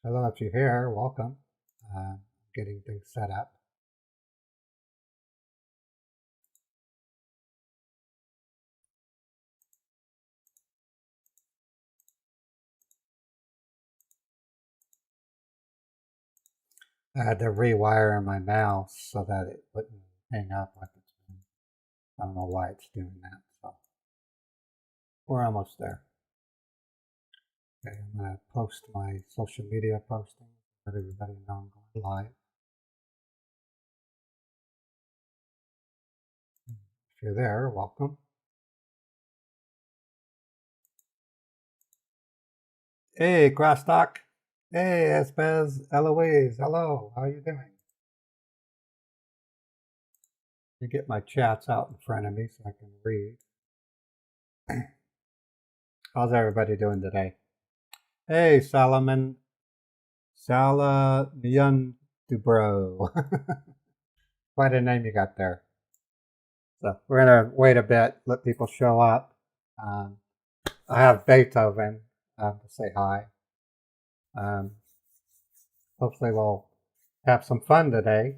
Hello, if you're here, welcome. Getting things set up. I had to rewire my mouse so that it wouldn't hang up like it's been. I don't know why it's doing that. So we're almost there. Okay, I'm going to post my social media posting, let everybody know I'm going live. If you're there, welcome. Hey, Crosstalk. Hey, Espez, Eloise. Hello, how are you doing? You get my chats out in front of me so I can read. How's everybody doing today? Hey, Salomon. Salamian Dubro. Quite a name you got there. So we're going to wait a bit, let people show up. I have Beethoven to say hi. Hopefully we'll have some fun today.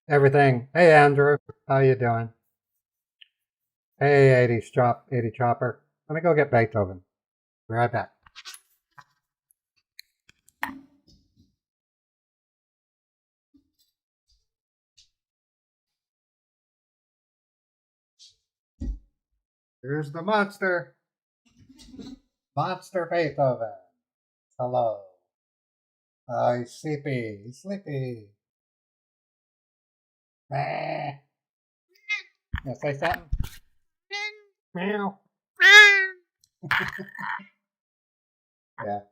Everything. Hey, Andrew. How you doing? Hey, 80 Chopper. Let me go get Beethoven. Be right back. Here's the monster. Monster Beethoven. Hello. He's sleepy. He's sleepy. You say something? Meow. Yeah.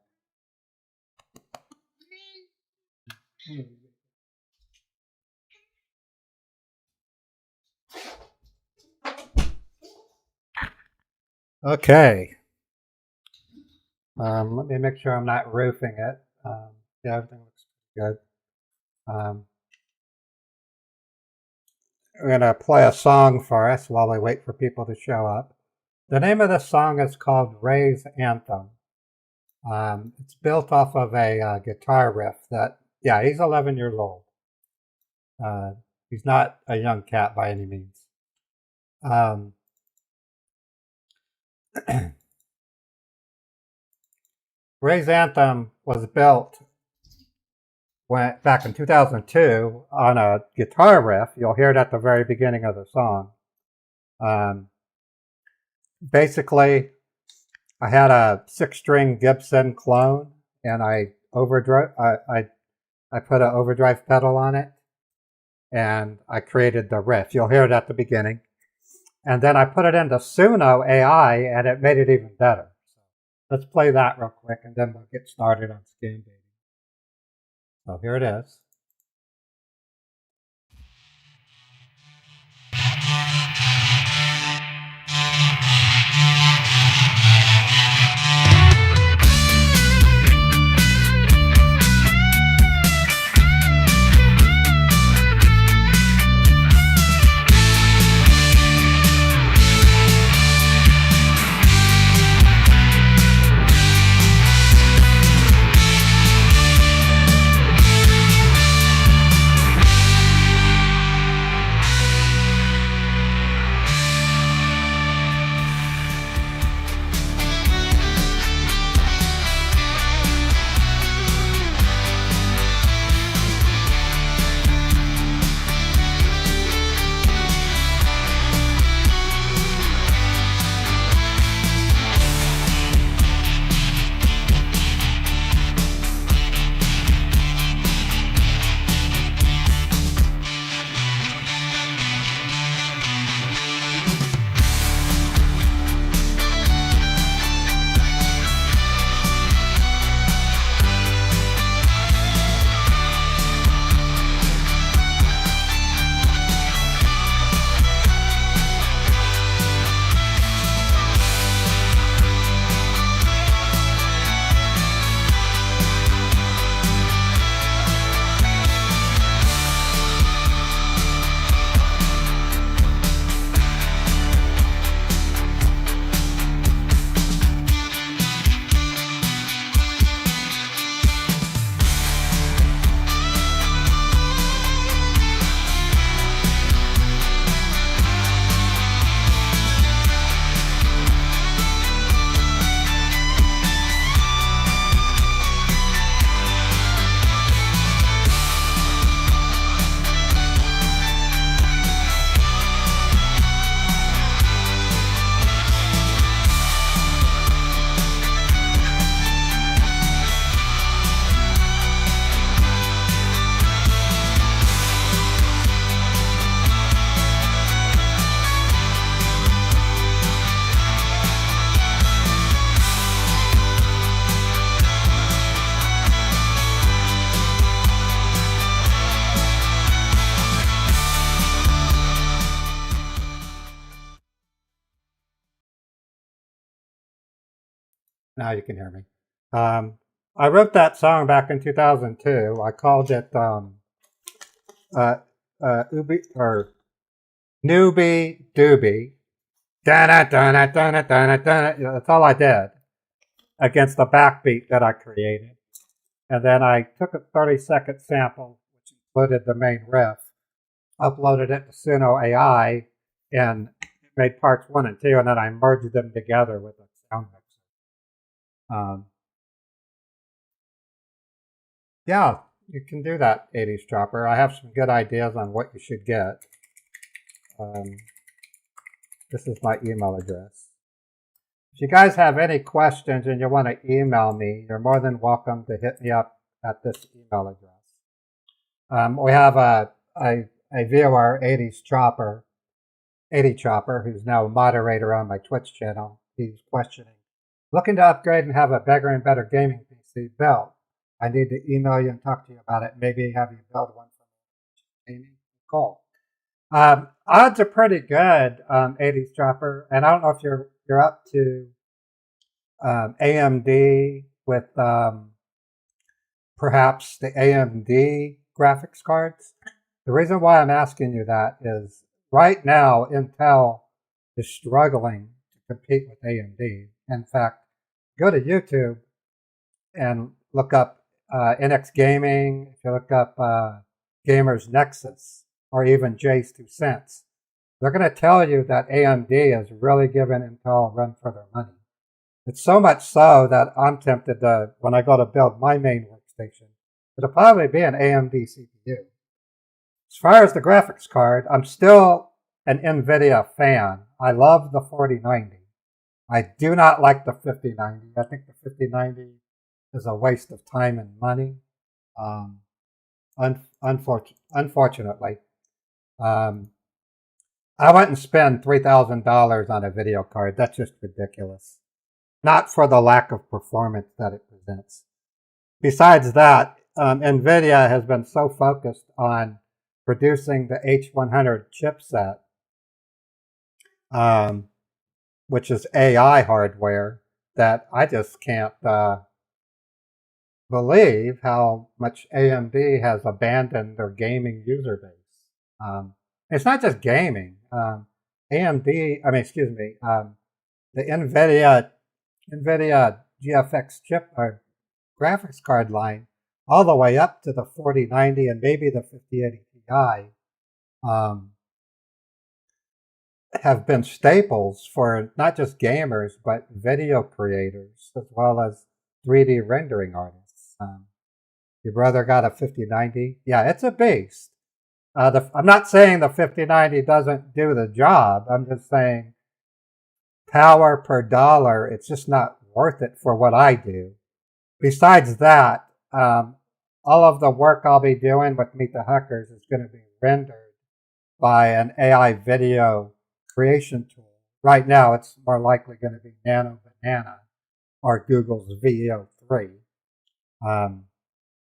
Okay. Let me make sure I'm not roofing it. Yeah, everything looks good. We're going to play a song for us while we wait for people to show up. The name of the song is called Ray's Anthem. It's built off of a guitar riff that, yeah, he's 11 years old. He's not a young cat by any means. Ray's Anthem was built back in 2002 on a guitar riff. You'll hear it at the very beginning of the song. Basically, I had a 6-string Gibson clone, and I put an overdrive pedal on it, and I created the riff. You'll hear it at the beginning. And then I put it into Suno AI, and it made it even better. So let's play that real quick, and then we'll get started on scan dating. So here it is. Now you can hear me. I wrote that song back in 2002. I called it Ubi or Newbie Doobie. Dana, dana, dana, dana, dana. That's all I did against the backbeat that I created. And then I took a 30-second sample, which included the main riff, uploaded it to Suno AI, and made parts 1 and 2, and then I merged them together with a sound mixer. Yeah, you can do that, 80s Chopper. I have some good ideas on what you should get. This is my email address. If you guys have any questions and you want to email me, you're more than welcome to hit me up at this email address. We have a viewer, 80s Chopper, 80 Chopper, who's now a moderator on my Twitch channel. He's questioning, looking to upgrade and have a bigger and better gaming PC built. I need to email you and talk to you about it. Maybe have you build one for me. Cool. Odds are pretty good, 80s Chopper, and I don't know if you're up to AMD with perhaps the AMD graphics cards. The reason why I'm asking you that is right now Intel is struggling to compete with AMD. In fact, go to YouTube and look up NX Gaming. If you look up Gamers Nexus or even Jay's 2 Cents, they're going to tell you that AMD is really giving Intel a run for their money. It's so much so that I'm tempted to, when I go to build my main workstation, it'll probably be an AMD CPU. As far as the graphics card, I'm still an NVIDIA fan. I love the 4090. I do not like the 5090. I think the 5090 is a waste of time and money. Unfortunately. I wouldn't spend $3,000 on a video card. That's just ridiculous. Not for the lack of performance that it presents. Besides that, NVIDIA has been so focused on producing the H100 chipset, which is AI hardware, that I just can't believe how much AMD has abandoned their gaming user base. It's not just gaming. The NVIDIA GFX chip or graphics card line, all the way up to the 4090 and maybe the 5080 Ti, have been staples for not just gamers, but video creators, as well as 3D rendering artists. Your brother got a 5090. Yeah, it's a beast. I'm not saying the 5090 doesn't do the job. I'm just saying power per dollar, it's just not worth it for what I do. Besides that, all of the work I'll be doing with Meet the Hackers is going to be rendered by an AI video creation tool. Right now, it's more likely going to be Nano Banana or Google's Veo 3.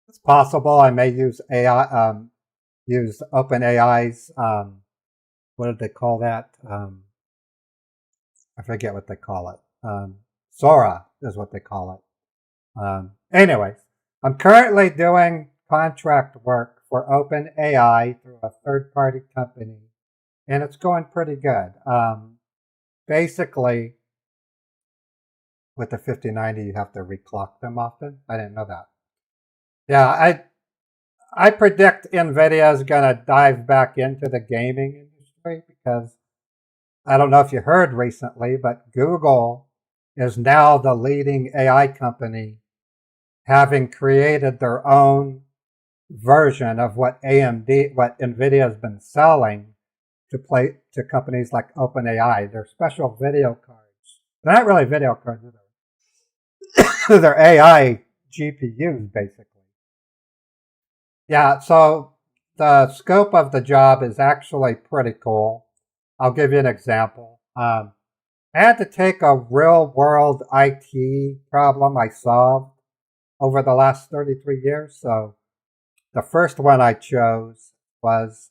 It's possible I may use use OpenAI's, what did they call that? I forget what they call it. Sora is what they call it. Anyways, I'm currently doing contract work for OpenAI through a third-party company, and it's going pretty good. Basically, with the 5090, you have to reclock them often. I didn't know that. Yeah, I predict NVIDIA is going to dive back into the gaming industry because I don't know if you heard recently, but Google is now the leading AI company, having created their own version of what NVIDIA has been selling to companies like OpenAI. They're special video cards. They're not really video cards, they're AI GPUs, basically. Yeah, so the scope of the job is actually pretty cool. I'll give you an example. I had to take a real-world IT problem I solved over the last 33 years. So the first one I chose was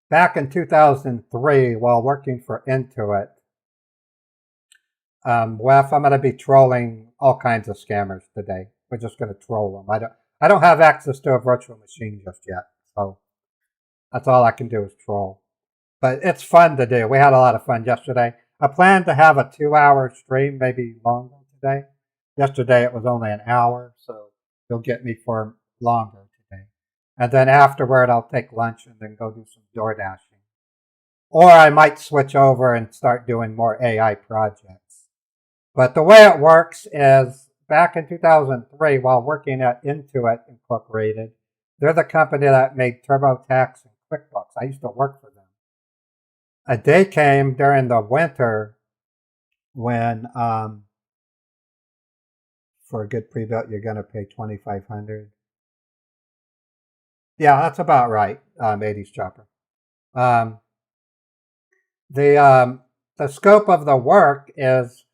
back in 2003 while working for Intuit. Wef, I'm going to be trolling all kinds of scammers today. We're just going to troll them. I don't have access to a virtual machine just yet, so that's all I can do is troll. But it's fun to do. We had a lot of fun yesterday. I plan to have a 2-hour stream, maybe longer today. Yesterday it was only an hour, so you'll get me for longer today. And then afterward, I'll take lunch and then go do some door dashing. Or I might switch over and start doing more AI projects. But the way it works is back in 2003, while working at Intuit Incorporated, they're the company that made TurboTax and QuickBooks. I used to work for them. A day came during the winter when for a good pre-built you're going to pay $2,500. Yeah, that's about right. 80s chopper. The scope of the work is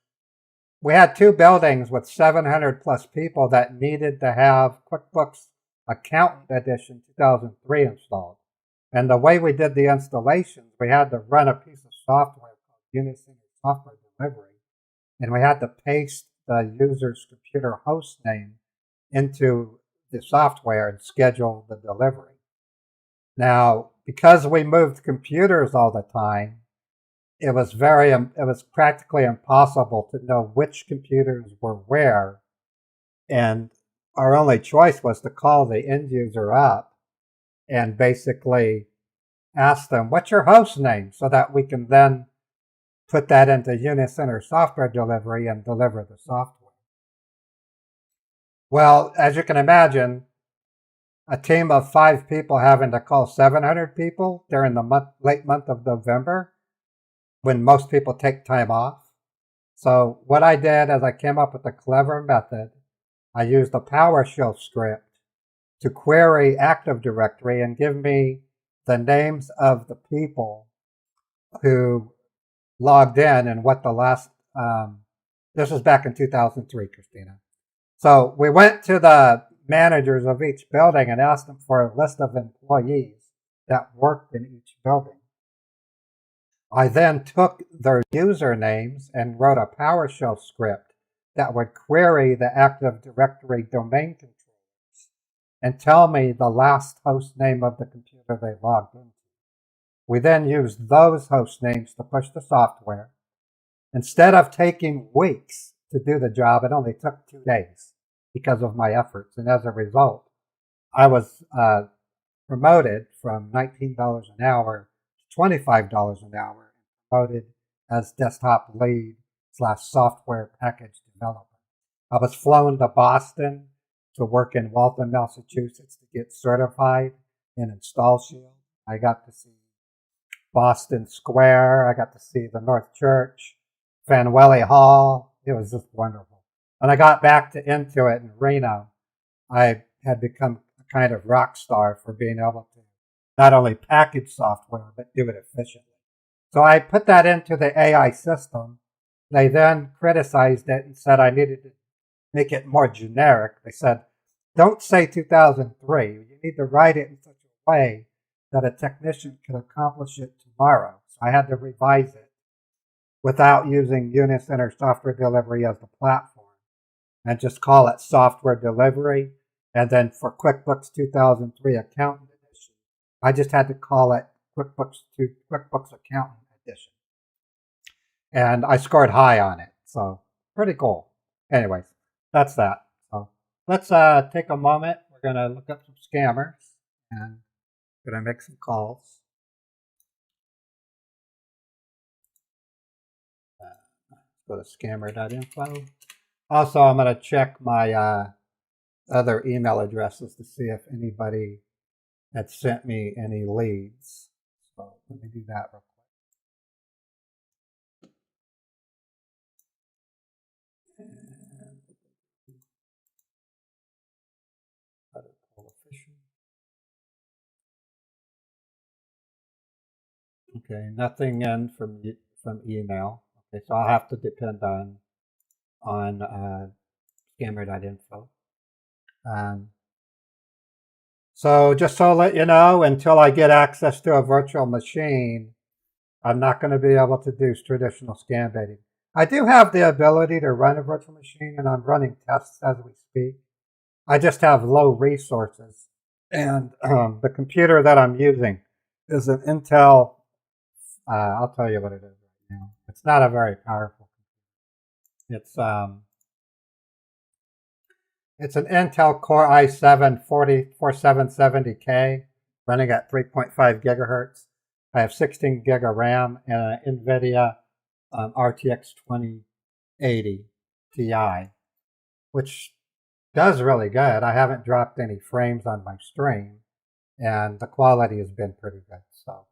we had 2 buildings with 700 plus people that needed to have QuickBooks Accountant Edition 2003 installed. And the way we did the installations, we had to run a piece of software called Unison Software Delivery, and we had to paste the user's computer host name into the software and schedule the delivery. Now, because we moved computers all the time, it was practically impossible to know which computers were where, and our only choice was to call the end user up and basically ask them, what's your host name? So that we can then put that into Unicenter Software Delivery and deliver the software. Well, as you can imagine, a team of 5 people having to call 700 people during the late month of November, when most people take time off. So what I did is I came up with a clever method. I used a PowerShell script to query Active Directory and give me the names of the people who logged in and what the last, this was back in 2003, Christina. So we went to the managers of each building and asked them for a list of employees that worked in each building. I then took their usernames and wrote a PowerShell script that would query the Active Directory domain controllers and tell me the last host name of the computer they logged into. We then used those host names to push the software. Instead of taking weeks to do the job, it only took 2 days because of my efforts. And as a result, I was promoted from $19 an hour to $25 an hour, and promoted as desktop lead / software package developer. I was flown to Boston to work in Waltham, Massachusetts to get certified in InstallShield. I got to see Boston Square. I got to see the North Church, Faneuil Hall. It was just wonderful. When I got back to Intuit in Reno, I had become a kind of rock star for being able to not only package software, but do it efficiently. So I put that into the AI system. They then criticized it and said I needed to make it more generic. They said, don't say 2003. You need to write it in such a way that a technician could accomplish it tomorrow. So I had to revise it without using Unicenter Software Delivery as the platform and just call it Software Delivery. And then for QuickBooks 2003 Accountant Edition, I just had to call it QuickBooks Accountant Edition. And I scored high on it. So pretty cool. Anyways, that's that. So let's take a moment. We're going to look up some scammers and going to make some calls. Go to scammer.info. Also, I'm going to check my other email addresses to see if anybody had sent me any leads. So let me do that real quick. Okay, nothing in from email. Okay, so I'll have to depend on scammer.info. So just so I'll let you know, until I get access to a virtual machine, I'm not going to be able to do traditional scam baiting. I do have the ability to run a virtual machine, and I'm running tests as we speak. I just have low resources. And the computer that I'm using is an Intel. I'll tell you what it is right now. It's not a very powerful computer. It's an Intel Core i7 4770K running at 3.5 gigahertz. I have 16 gig of RAM and an NVIDIA RTX 2080 Ti, which does really good. I haven't dropped any frames on my stream, and the quality has been pretty good. So,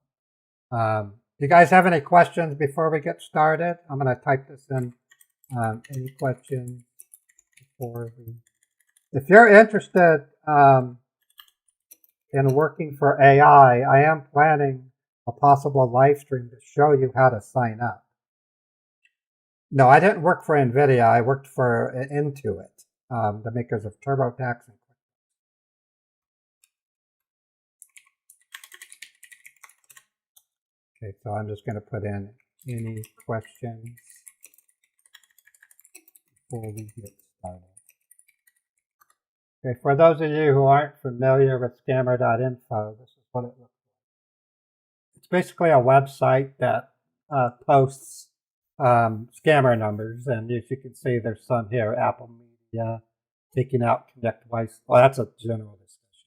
do you guys have any questions before we get started? I'm going to type this in. Any questions before we? If you're interested in working for AI, I am planning a possible live stream to show you how to sign up. No, I didn't work for NVIDIA. I worked for Intuit, the makers of TurboTax and QuickBooks. Okay, so I'm just going to put in any questions before we get started. Okay, for those of you who aren't familiar with scammer.info, this is what it looks like. It's basically a website that posts scammer numbers, and as you can see, there's some here. Apple Media, taking out Connect Device. Well, that's a general discussion.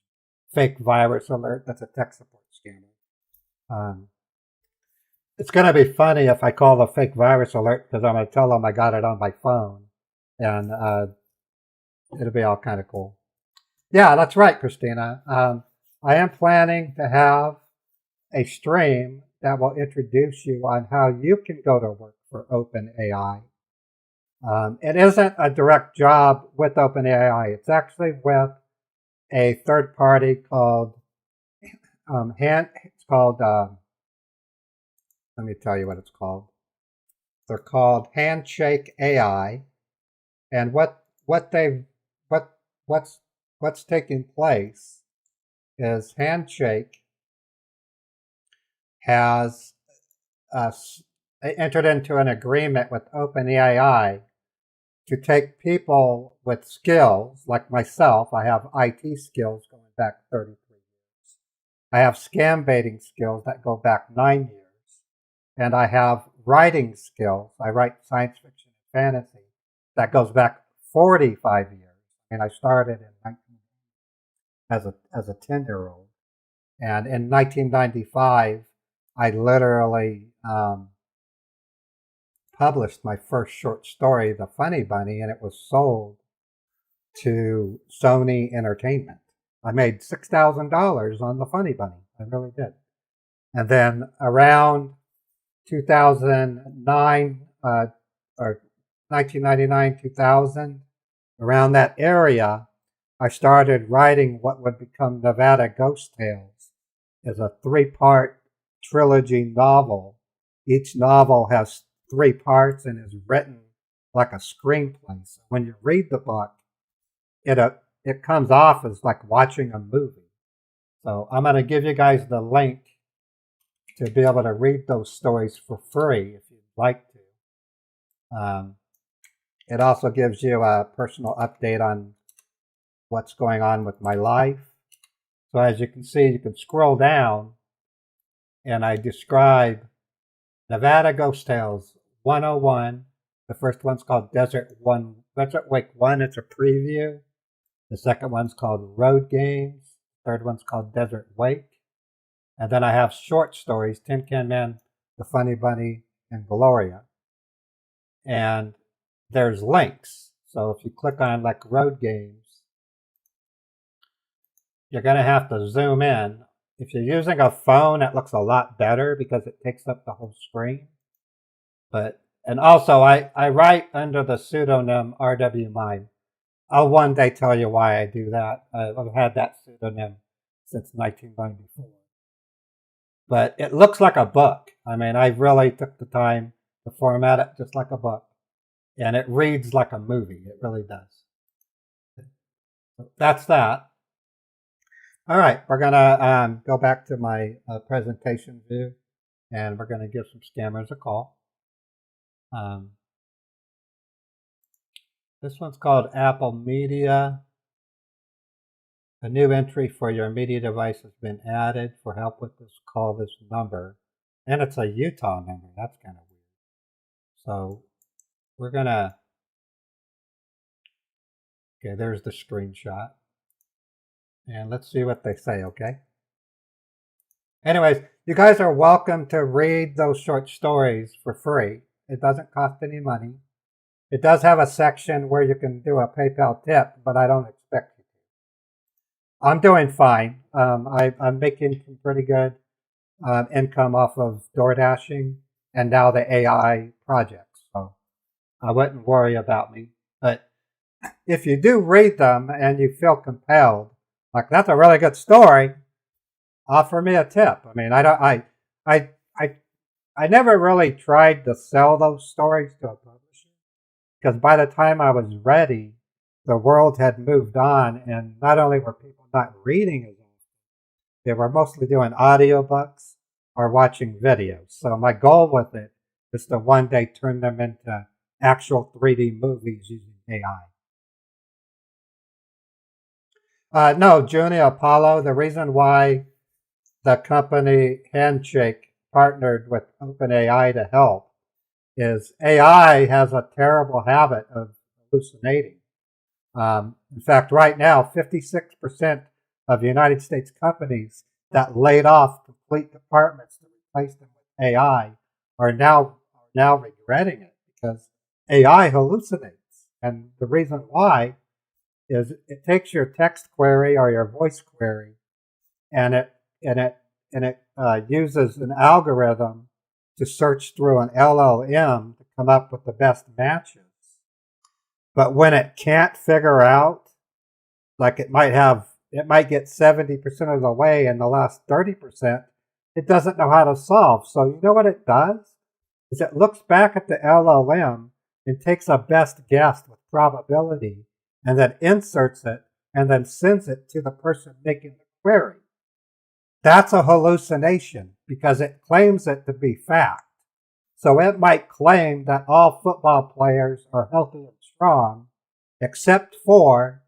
Fake virus alert. That's a tech support scammer. It's going to be funny if I call the fake virus alert because I'm going to tell them I got it on my phone, and it'll be all kind of cool. Yeah, that's right, Christina. I am planning to have a stream that will introduce you on how you can go to work for OpenAI. It isn't a direct job with OpenAI. It's actually with a third party called let me tell you what it's called. They're called Handshake AI, and what's taking place is Handshake has entered into an agreement with OpenAI to take people with skills like myself. I have IT skills going back 33 years. I have scam baiting skills that go back 9 years. And I have writing skills. I write science fiction and fantasy that goes back 45 years. And I started in 19 as a 10-year-old. And in 1995, I literally published my first short story, The Funny Bunny, and it was sold to Sony Entertainment. I made $6,000 on The Funny Bunny. I really did. And then around 2009 or 1999, 2000, around that area, I started writing what would become Nevada Ghost Tales. It's a 3-part trilogy novel. Each novel has 3 parts and is written like a screenplay. So when you read the book, it comes off as like watching a movie. So I'm going to give you guys the link to be able to read those stories for free if you'd like to. It also gives you a personal update on what's going on with my life. So as you can see, you can scroll down and I describe Nevada Ghost Tales 101. The first one's called Desert Wake 1. It's a preview. The second one's called Road Games. The third one's called Desert Wake. And then I have short stories, Tin Can Man, The Funny Bunny, and Gloria. And there's links. So if you click on like Road Games, you're going to have to zoom in. If you're using a phone, it looks a lot better because it takes up the whole screen. And also I write under the pseudonym R.W. Mime. I'll one day tell you why I do that. I've had that pseudonym since 1994. But it looks like a book. I mean, I really took the time to format it just like a book. And it reads like a movie. It really does. So that's that. All right, we're going to go back to my presentation view. And we're going to give some scammers a call. This one's called Apple Media. A new entry for your media device has been added. For help with this, call this number. And it's a Utah number. That's kind of weird. So we're going to, okay, there's the screenshot. And let's see what they say, okay? Anyways, you guys are welcome to read those short stories for free. It doesn't cost any money. It does have a section where you can do a PayPal tip, but I don't expect you to. I'm doing fine. I'm making some pretty good income off of door dashing and now the AI projects. So I wouldn't worry about me. But if you do read them and you feel compelled, like that's a really good story, offer me a tip. I mean, I never really tried to sell those stories to a publisher because by the time I was ready, the world had moved on, and not only were people not reading as often, they were mostly doing audiobooks or watching videos. So my goal with it is to one day turn them into actual 3D movies using AI. No, Junie Apollo, the reason why the company Handshake partnered with OpenAI to help is AI has a terrible habit of hallucinating. In fact, right now, 56% of United States companies that laid off complete departments to replace them with AI are now regretting it because AI hallucinates. And the reason why is it takes your text query or your voice query and it uses an algorithm to search through an LLM to come up with the best matches. But when it can't figure out, like it might get 70% of the way and the last 30%, it doesn't know how to solve. So you know what it does? Is it looks back at the LLM and takes a best guess with probability and then inserts it and then sends it to the person making the query. That's a hallucination because it claims it to be fact. So it might claim that all football players are healthy and strong, except for,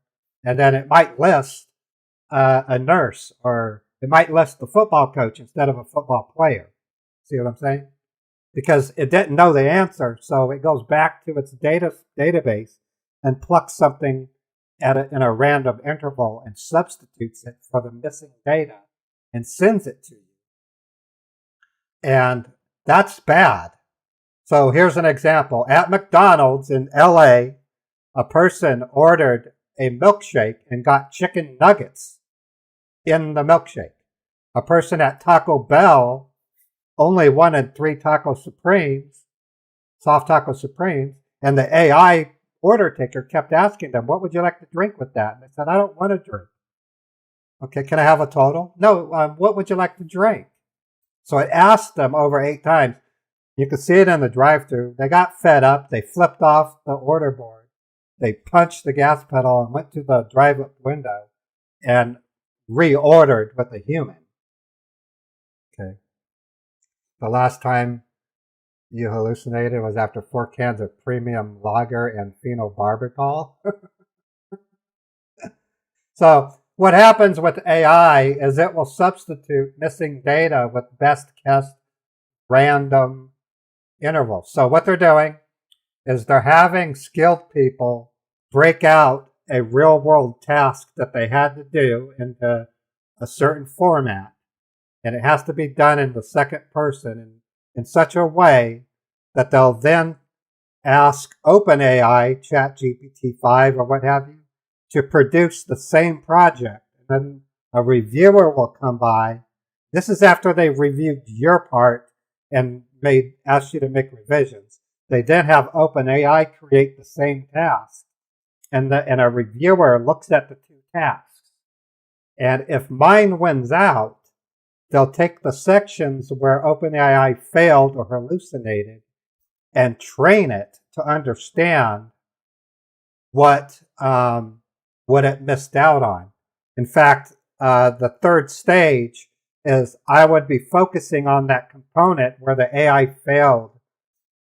and then it might list a nurse, or it might list the football coach instead of a football player. See what I'm saying? Because it didn't know the answer, so it goes back to its database and plucks something in a random interval and substitutes it for the missing data and sends it to you. And that's bad. So here's an example. At McDonald's in LA, a person ordered a milkshake and got chicken nuggets in the milkshake. A person at Taco Bell only wanted 3 Taco Supremes, soft Taco Supremes, and the AI order taker kept asking them, what would you like to drink with that? And they said, I don't want to drink. Okay, can I have a total? No, what would you like to drink? So it asked them over 8 times. You could see it in the drive-thru. They got fed up. They flipped off the order board. They punched the gas pedal and went to the drive-up window and reordered with a human. Okay. The last time you hallucinated was after 4 cans of premium lager and phenobarbital. So what happens with AI is it will substitute missing data with best guess random intervals. So what they're doing is they're having skilled people break out a real world task that they had to do into a certain format. And it has to be done in the second person in such a way that they'll then ask OpenAI, ChatGPT-5 or what have you, to produce the same project. And then a reviewer will come by. This is after they've reviewed your part and asked you to make revisions. They then have OpenAI create the same task. And a reviewer looks at the 2 tasks. And if mine wins out, they'll take the sections where OpenAI failed or hallucinated and train it to understand what it missed out on. In fact, the third stage is I would be focusing on that component where the AI failed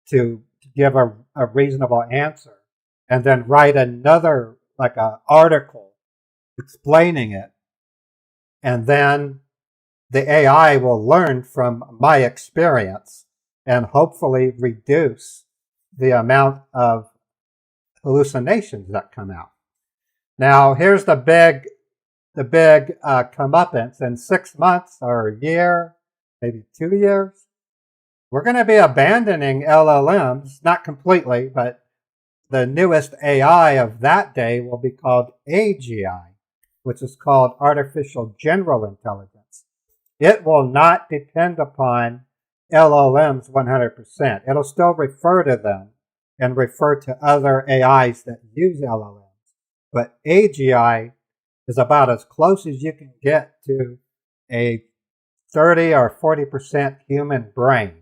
to give a reasonable answer. and then write another, like an article explaining it. And then the AI will learn from my experience and hopefully reduce the amount of hallucinations that come out. Now, here's the big comeuppance. In 6 months or a year, maybe 2 years, we're going to be abandoning LLMs, not completely, but the newest AI of that day will be called AGI, which is called Artificial General Intelligence. It will not depend upon LLMs 100%. It'll still refer to them and refer to other AIs that use LLMs. But AGI is about as close as you can get to a 30 or 40% human brain.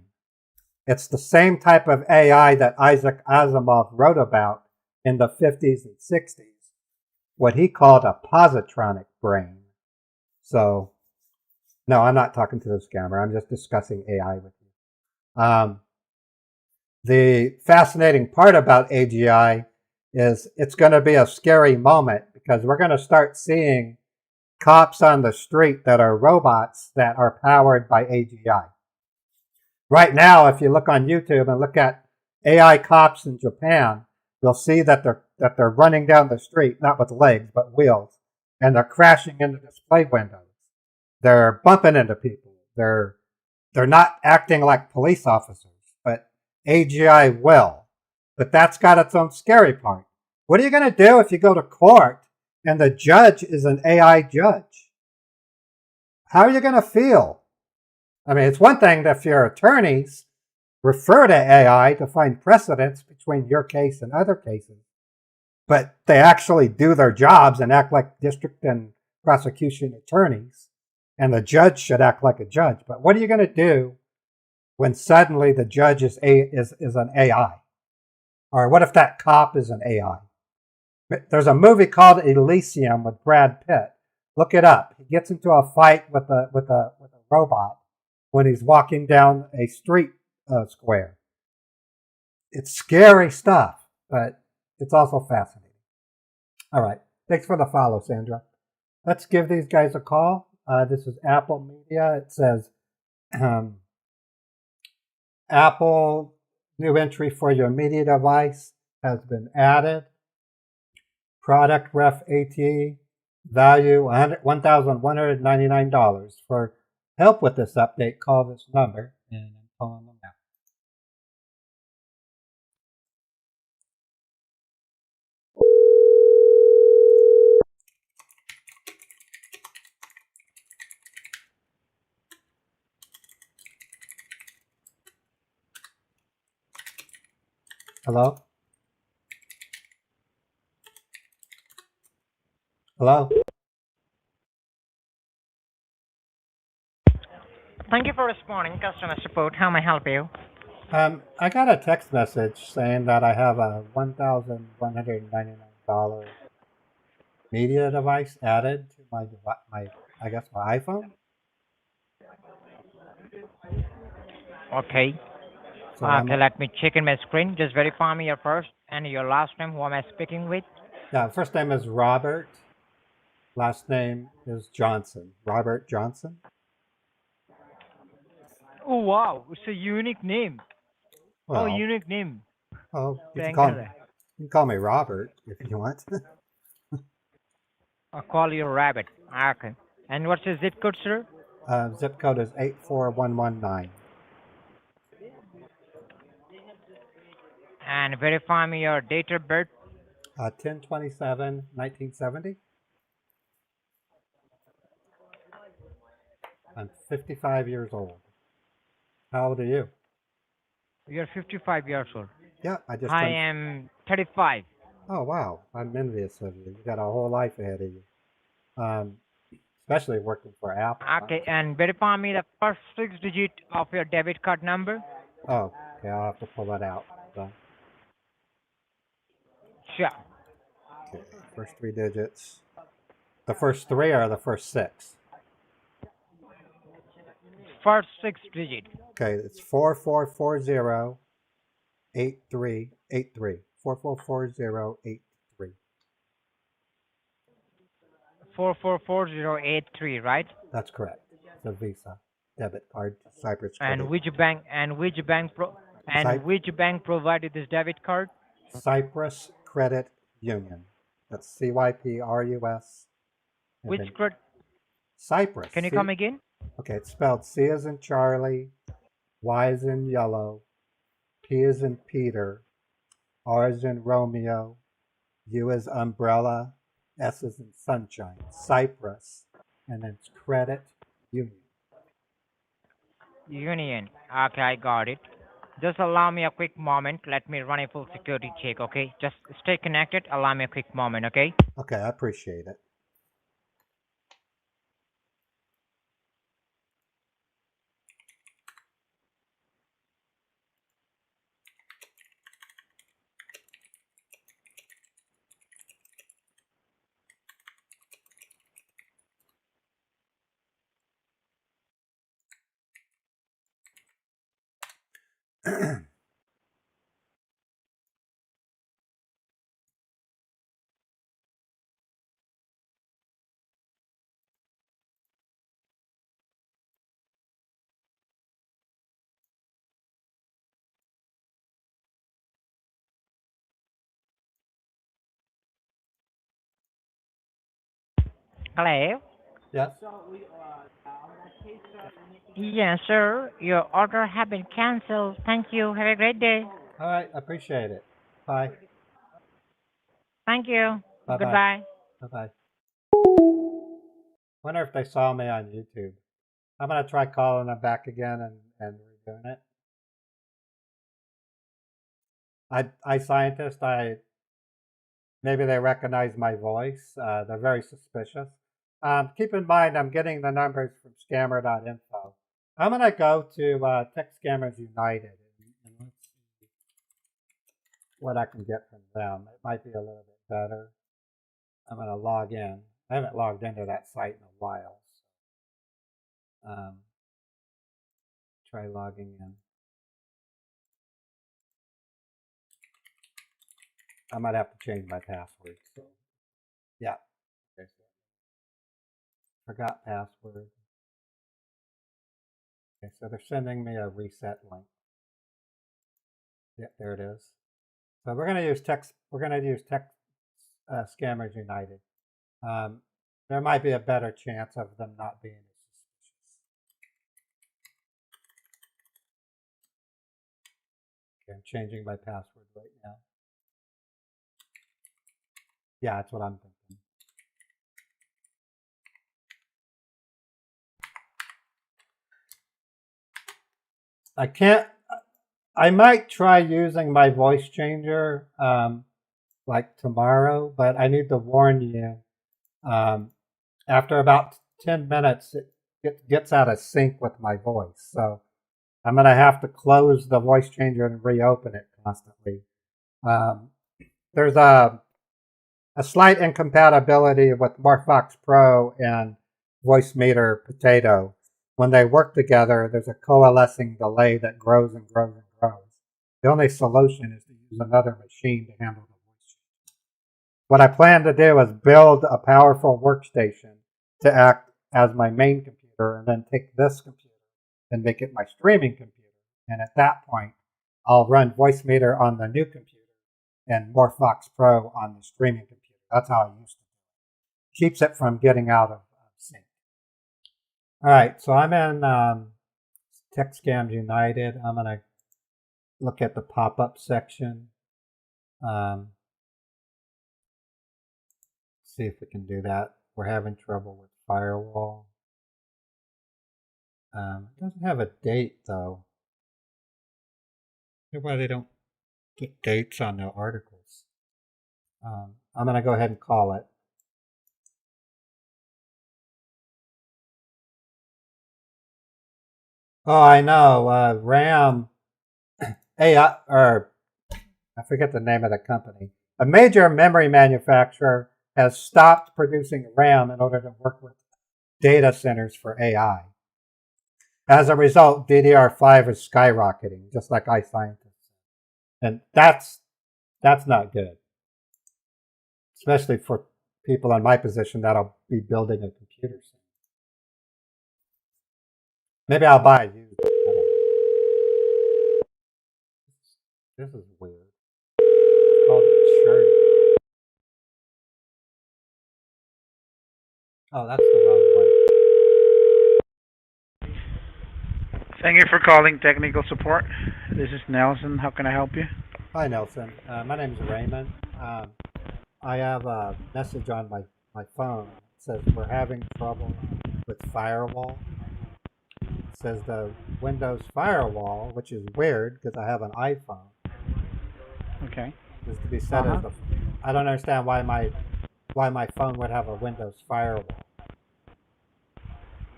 It's the same type of AI that Isaac Asimov wrote about in the 50s and 60s, what he called a positronic brain. So, no, I'm not talking to this camera. I'm just discussing AI with you. The fascinating part about AGI is it's going to be a scary moment because we're going to start seeing cops on the street that are robots that are powered by AGI. Right now, if you look on YouTube and look at AI cops in Japan, you'll see that they're running down the street, not with legs, but wheels, and they're crashing into display windows. They're bumping into people. They're not acting like police officers, but AGI will. But that's got its own scary part. What are you going to do if you go to court and the judge is an AI judge? How are you going to feel? I mean, it's one thing if your attorneys refer to AI to find precedents between your case and other cases, but they actually do their jobs and act like district and prosecution attorneys, and the judge should act like a judge. But what are you going to do when suddenly the judge is an AI? Or what if that cop is an AI? There's a movie called Elysium with Brad Pitt. Look it up. He gets into a fight with a robot when he's walking down a street square. It's scary stuff, but it's also fascinating. All right. Thanks for the follow, Sandra. Let's give these guys a call. This is Apple Media. It says Apple new entry for your media device has been added. Product ref AT value $1,199. For help with this update, call this number, and I'm calling them now. Hello? Hello? Thank you for responding, customer support. How may I help you? I got a text message saying that I have a $1,199 media device added to my iPhone. Okay. So Okay, let me check in my screen. Just verify me your first and your last name. Who am I speaking with? yeah, first name is Robert. Last name is Johnson. Robert Johnson. Oh, wow. It's a unique name. Well, unique name. you Thank can call me Robert if you want. I'll call you Rabbit. Okay. And what's your zip code, sir? Zip code is 84119. And verify me your date of birth. 10/27/1970. I'm 55 years old. How old are you? You're 55 years old. Yeah, I just I turned. am 35. Oh wow, I'm envious of you. You got a whole life ahead of you. Especially working for Apple. Okay, and verify me the first 6 digit of your debit card number. Oh, okay, I'll have to pull that out. So, Sure. okay, first 3 digits. The first 3 or the first 6? First 6 digit. Okay, it's 44408383. 444083. 444083, right? That's correct. It's a Visa debit card, Cyprus And Credit. which bank provided this debit card? Cyprus Credit Union. That's CYPRUS. And Which then credit? Cyprus. Can you come again? Okay, it's spelled C as in Charlie, Y as in yellow, P as in Peter, R as in Romeo, U as umbrella, S as in sunshine. Cyprus, and then it's Credit Union. Union. Okay, I got it. Just allow me a quick moment. Let me run a full security check, okay? Just stay connected. Allow me a quick moment, okay? Okay, I appreciate it. Hello? Yes. Yes, sir. Your order has been canceled. Thank you. Have a great day. All right, I appreciate it. Bye. Thank you. Bye-bye. Goodbye. Bye-bye. Wonder if they saw me on YouTube. I'm gonna try calling them back again and redoing it. iScientist, maybe they recognize my voice. They're very suspicious. Keep in mind, I'm getting the numbers from scammer.info. I'm gonna go to Tech Scammers United and let's see what I can get from them. It might be a little bit better. I'm gonna log in. I haven't logged into that site in a while. So, try logging in. I might have to change my password. So, yeah. Okay, so forgot password. Okay, so they're sending me a reset link. Yeah, there it is. So we're going to use Tech Scammers United. There might be a better chance of them not being as suspicious. Okay, I'm changing my password right now. Yeah, that's what I'm thinking. I might try using my voice changer like tomorrow, but I need to warn you. After about 10 minutes, it gets out of sync with my voice. So I'm going to have to close the voice changer and reopen it constantly. There's a slight incompatibility with Morphox Pro and Voicemeeter Potato. When they work together, there's a coalescing delay that grows and grows and grows. The only solution is to use another machine to handle the voice. What I plan to do is build a powerful workstation to act as my main computer and then take this computer and make it my streaming computer. And at that point, I'll run Voicemeeter on the new computer and Morphox Pro on the streaming computer. That's how I used to do it. Keeps it from getting out of sync. All right, so I'm in Tech Scams United. I'm going to look at the pop-up section. See if we can do that. We're having trouble with firewall. It doesn't have a date though. I wonder why they don't put dates on their articles. I'm going to go ahead and call it. Oh, I know. RAM. I forget the name of the company. A major memory manufacturer has stopped producing RAM in order to work with data centers for AI. As a result, DDR5 is skyrocketing, just like iScientist. And that's That's not good, especially for people in my position that'll be building a computer soon. Maybe I'll buy a used one. I don't know. This is weird. It's called insurance. Oh, that's the wrong one. Thank you for calling technical support. This is Nelson. How can I help you? Hi, Nelson. My name is Raymond. I have a message on my phone. It says we're having trouble with firewall. It says the Windows firewall, which is weird because I have an iPhone, Okay. is to be set as the. I don't understand why my phone would have a Windows firewall.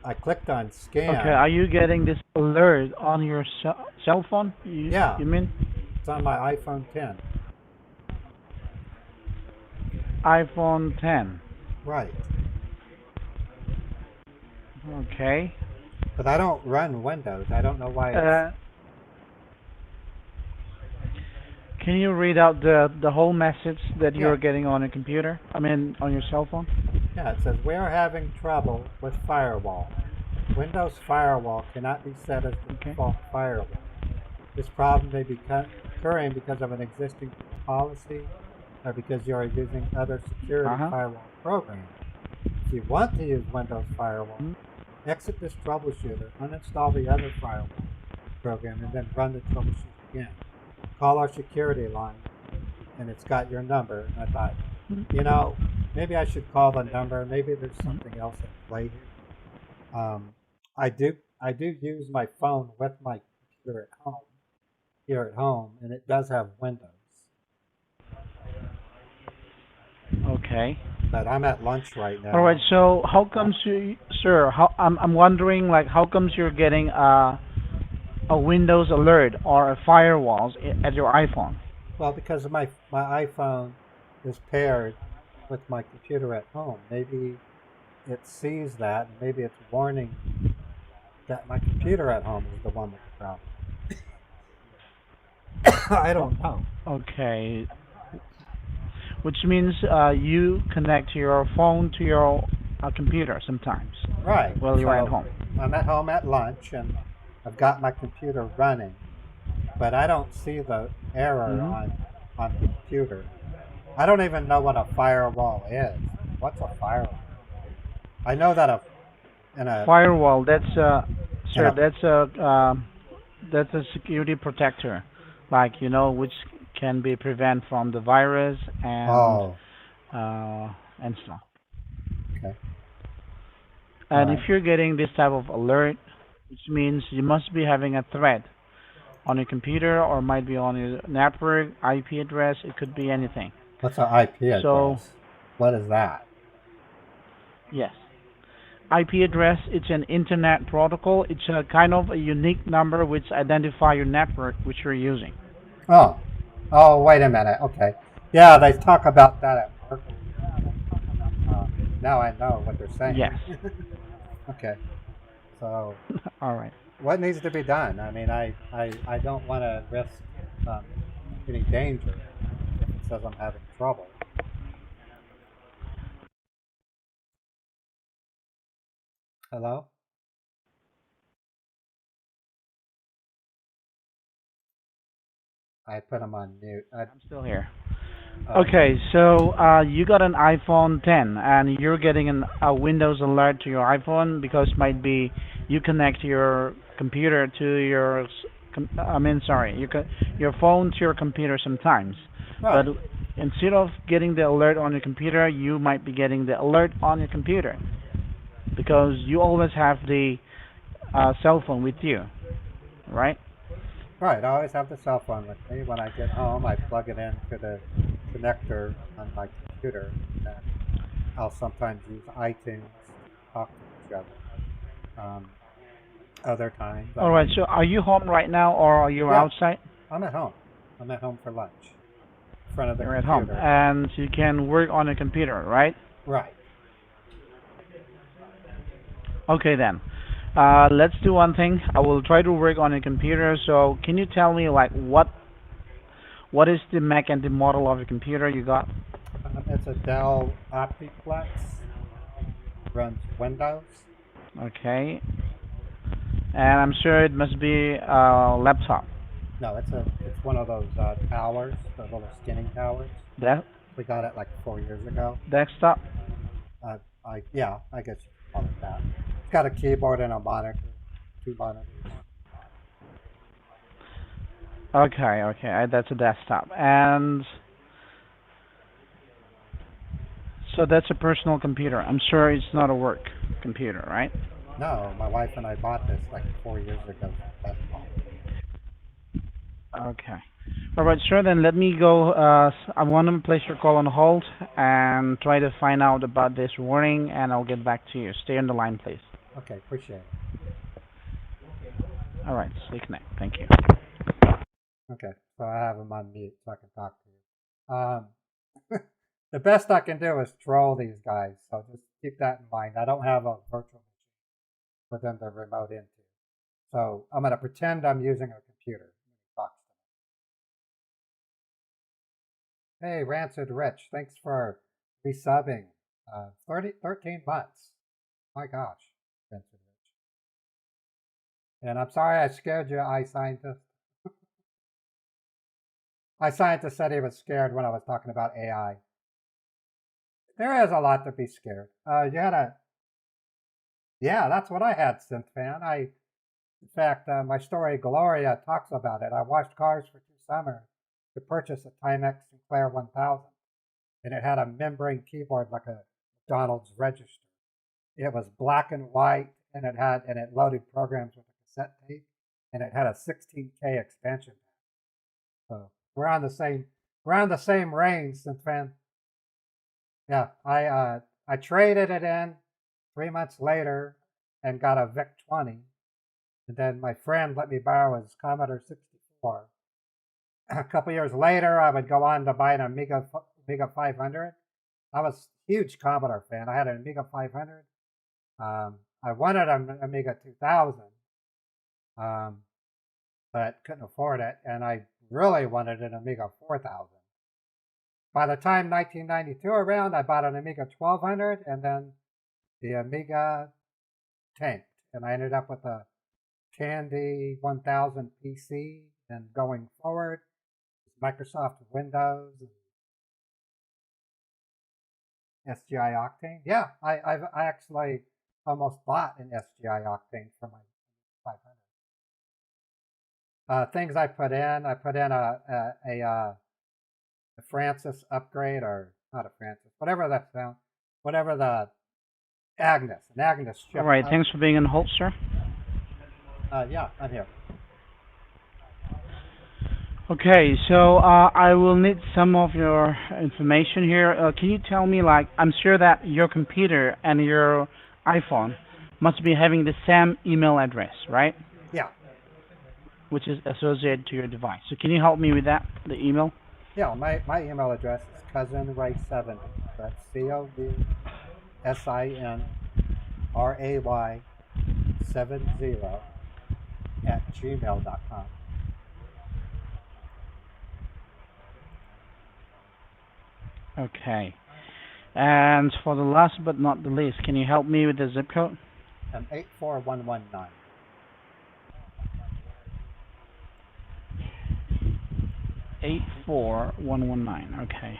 I clicked on scan. Okay. Are you getting this alert on your cell phone? Yeah. You mean It's on my iPhone 10. iPhone 10? Right. Okay. But I don't run Windows. I don't know why it's... Can you read out the whole message that you're Yeah. getting on a computer? I mean, on your cell phone? Yeah, it says, we are having trouble with firewall. Windows firewall cannot be set as the Okay. default firewall. This problem may be occurring because of an existing policy or because you are using other security firewall programs. If you want to use Windows firewall, exit this troubleshooter, uninstall the other firewall program, and then run the troubleshoot again. Call our security line, and it's got your number. And I thought, you know, maybe I should call the number. Maybe there's something else at play here. I do use my phone with my computer here at home, and it does have Windows. Okay. But I'm at lunch right now. All right. So how comes you, sir? I'm wondering, like, how comes you're getting a Windows alert or a firewalls at your iPhone? Well, because my iPhone is paired with my computer at home. Maybe it sees that, and maybe it's warning that my computer at home is the one with the problem. I don't know. Okay. Which means you connect your phone to your computer sometimes. Right. While you're at home. I'm at home at lunch, and I've got my computer running, but I don't see the error on the computer. I don't even know what a firewall is. What's a firewall? I know that firewall. That's sir. Yeah. That's a security protector, like, you know, which can be prevent from the virus and stuff. Okay. And Right. if you're getting this type of alert, which means you must be having a threat on your computer or might be on your network, IP address. It could be anything. What's an IP address? So- What is that? Yes. IP address, it's an internet protocol. It's a kind of a unique number which identify your network which you're using. Oh, wait a minute. Okay. Yeah, they talk about that at work. Now I know what they're saying. Yes. Okay. So, All right. what needs to be done? I mean, I don't want to risk any danger if it says I'm having trouble. Hello? I put him on mute. I'm still here. Okay, so you got an iPhone 10 and you're getting a Windows alert to your iPhone because might be you connect your computer to your your phone to your computer sometimes. Right. But instead of getting the alert on your computer, you might be getting the alert on your computer because you always have the cell phone with you, right? Right, I always have the cell phone with me. When I get home, I plug it into the connector on my computer. And I'll sometimes use iTunes to talk to each other. Other times, All right, so are you home right now or are you Yeah. outside? I'm at home. I'm at home for lunch. In front of the You're at home computer. and you can work on a computer, right? Right. Okay then. Let's do one thing. I will try to work on a computer. So can you tell me like what What is the make and the model of the computer you got? It's a Dell Optiplex. Runs Windows. Okay. And I'm sure it must be a laptop. No, it's one of those towers, the little skinny towers. We got it like 4 years ago. Desktop? I guess you could call it that. It's got a keyboard and a monitor, 2 monitors. Okay, that's a desktop. And so that's a personal computer. I'm sure it's not a work computer, right? No, my wife and I bought this like 4 years ago. That's all. Okay. All right, sure. Then let me go. I want to place your call on hold and try to find out about this warning, and I'll get back to you. Stay on the line, please. Okay, appreciate it. All right, stay connected. Thank you. Okay, so I have him on mute so I can talk to you. The best I can do is troll these guys, so just keep that in mind. I don't have a virtual machine for them to remote into. So I'm going to pretend I'm using a computer. Hey, Rancid Rich, thanks for resubbing. 13 months. My gosh, Rancid Rich. And I'm sorry I scared you, iScientist. iScientist said he was scared when I was talking about AI. There is a lot to be scared. Yeah, that's what I had, Synthfan. In fact, my story, Gloria, talks about it. I washed cars for 2 summers to purchase a Timex Sinclair 1000, and it had a membrane keyboard like a McDonald's register. It was black and white, and it loaded programs with a cassette tape, and it had a 16K expansion pack. So we're on the same range, Synthfan. Yeah, I traded it in 3 months later and got a VIC-20, and then my friend let me borrow his Commodore 64. A couple years later, I would go on to buy an Amiga 500. I was a huge Commodore fan. I had an Amiga 500. I wanted an Amiga 2000, but couldn't afford it, and I really wanted an Amiga 4000. By the time 1992 around, I bought an Amiga 1200, and then the Amiga tanked, and I ended up with a Tandy 1000 PC, and going forward, Microsoft Windows, and SGI Octane. Yeah, I actually almost bought an SGI Octane for my 500. Things I put in a Francis upgrade, or not a Francis, whatever that sound, whatever the an Agnes chip. All right, thanks for being on hold, sir. Yeah, I'm here. Okay, so I will need some of your information here. Can you tell me, like, I'm sure that your computer and your iPhone must be having the same email address, right? Yeah. Which is associated to your device. So can you help me with that, the email? Yeah, my email address is cousinray70. That's COUSINRAY70 @gmail.com. Okay. And for the last but not the least, can you help me with the zip code? 84119. 84119. Okay.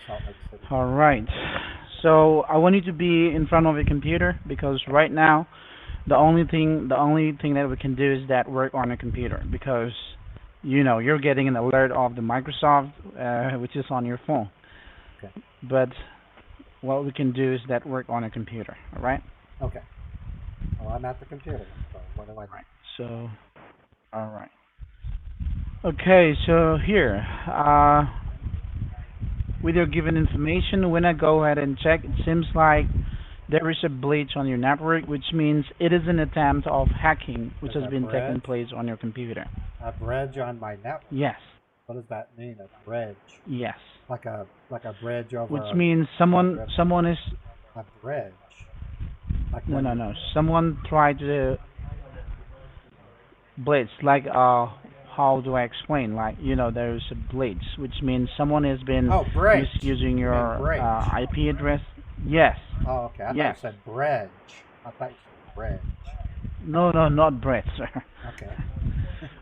Salt Lake City. All right. So I want you to be in front of your computer, because right now the only thing that we can do is that work on a computer, because you're getting an alert of the Microsoft, which is on your phone. Okay. But what we can do is that work on a computer. All right. Okay. Well, I'm at the computer. So what do I do? Right. So, all right. Okay. So here, with your given information, when I go ahead and check, it seems like there is a breach on your network, which means it is an attempt of hacking which has been taking place on your computer. A bridge on my network? Yes. What does that mean, a bridge? Yes. Like a bridge over. Which means someone is. A bridge. Like No. Someone tried to blitz, like a how do I explain? Like, there's a blitz, which means someone has been Oh, bridge. using You mean your bridge? IP address. Yes, Oh, okay. I thought yes. you said bridge. I thought you said bridge. No, no, not Brett, sir. Okay.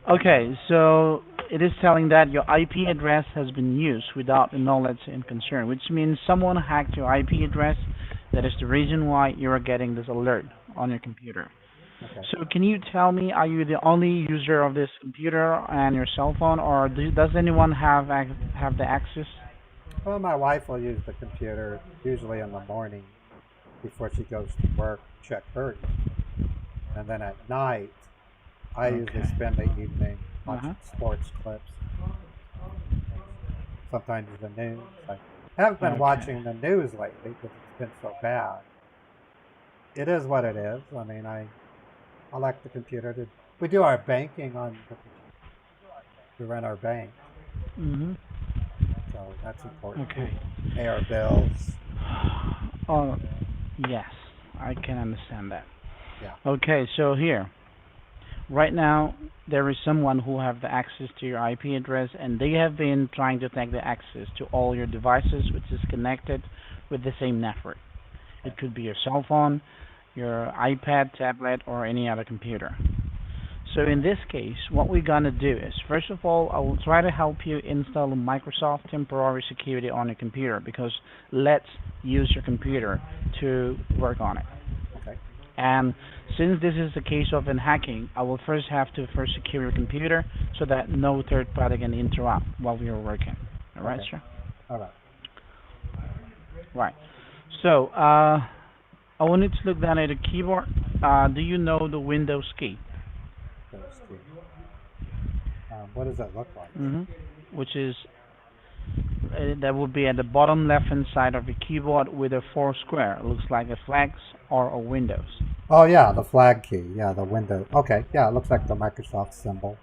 Okay, so it is telling that your IP address has been used without the knowledge and concern, which means someone hacked your IP address. That is the reason why you are getting this alert on your computer. Okay. So can you tell me, are you the only user of this computer and your cell phone, or does anyone have the access? Well, my wife will use the computer usually in the morning before she goes to work, check her email. And then at night, I usually Okay. spend the evening Uh-huh. watching sports clips, sometimes the news. I haven't been Okay. watching the news lately because it's been so bad. It is what it is. I mean, I like the computer to. We do our banking on the computer. We run our bank, Mhm. so that's important. Okay. Pay our bills. Oh, yes, I can understand that. Yeah. Okay, so here, right now, there is someone who have the access to your IP address, and they have been trying to take the access to all your devices, which is connected with the same network. Okay. It could be your cell phone, your iPad, tablet, or any other computer. So in this case, what we're gonna do is, first of all, I will try to help you install Microsoft Temporary Security on your computer, because let's use your computer to work on it. Okay. And since this is the case of in hacking, I will first have to secure your computer so that no third party can interrupt while we are working. All right, Okay. sir? All right. Right. So, I wanted to look down at the keyboard. Do you know the Windows key? Those two. What does that look like? Which is that would be at the bottom left hand side of the keyboard with a four square. It looks like a flags or a Windows. Oh yeah, the flag key. Yeah, the window. Okay. Yeah, it looks like the Microsoft symbol.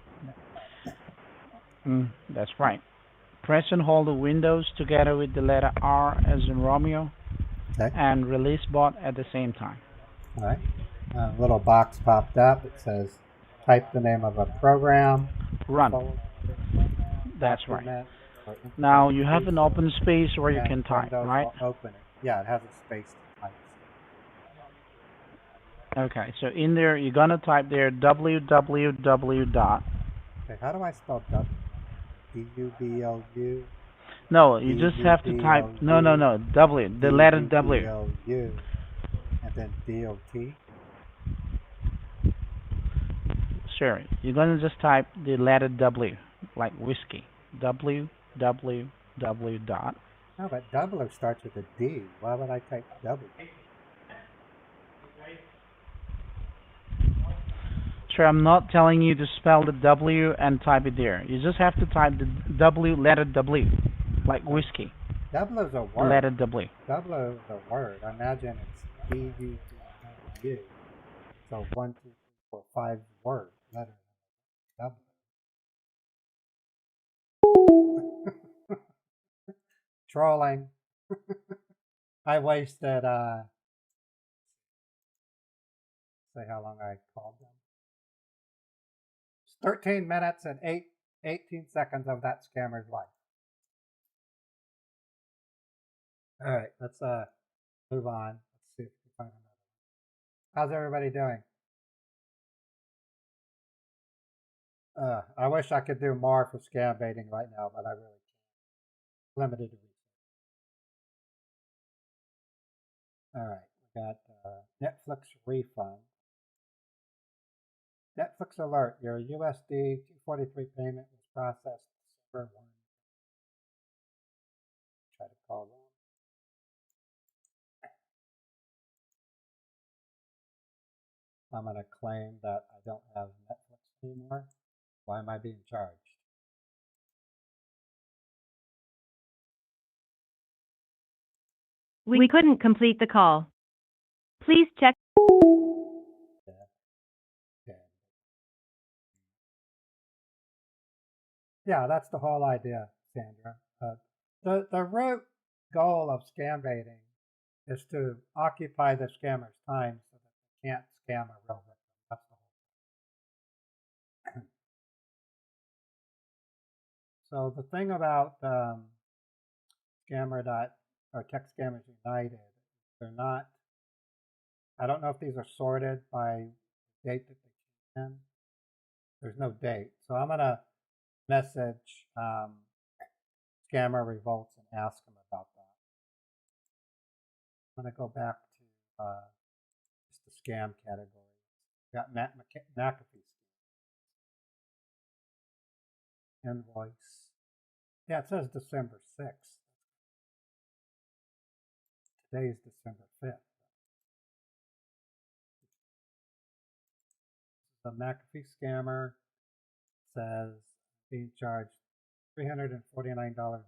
That's right. Press and hold the Windows together with the letter R as in Romeo Okay. and release bot at the same time. All right. A little box popped up. It says, type the name of a program, Run. That's right. document, or Now you have implementation, an open space where you and can type, Windows right? will open it. Yeah, it has a space to type. Okay, so in there you're gonna type there www dot. Okay, how do I spell W? D-U-B-L-U, No, you just have to type D-U-B-L-U, no W, the letter W. D-U-B-L-U, and then D-O-T. Sure, you're gonna just type the letter W, like whiskey. www dot. No, but W starts with a D. Why would I type W? Sure, I'm not telling you to spell the W and type it there. You just have to type the W, letter W, like whiskey. W is a The word. letter W. W is a word. I imagine it's D-U-B-L-U. So 1, 2, 3, 4, 5 word letter W. Trolling. I wasted say how long I called them. It's 13 minutes and 18 seconds of that scammer's life. All right, let's move on. Let's see if we can find another. How's everybody doing? I wish I could do more for scam baiting right now, but I really can't. Limited resources. All right, we got Netflix refund. Netflix alert: your USD 243 payment was processed December 1. Try to call them. I'm going to claim that I don't have Netflix anymore. Why am I being charged? We couldn't complete the call. Please check. Yeah, that's the whole idea, Sandra. The root goal of scam baiting is to occupy the scammer's time so that they can't scam a real victim. That's the whole So the thing about Tech Scammers United, they're not. I don't know if these are sorted by date that they came in. There's no date, so I'm gonna message Scammer Revolts and ask them about that. I'm gonna go back to just the scam category. Got McAfee invoice. Yeah, it says December 6th. Today's December 5th. The McAfee scammer says being charged $349.07.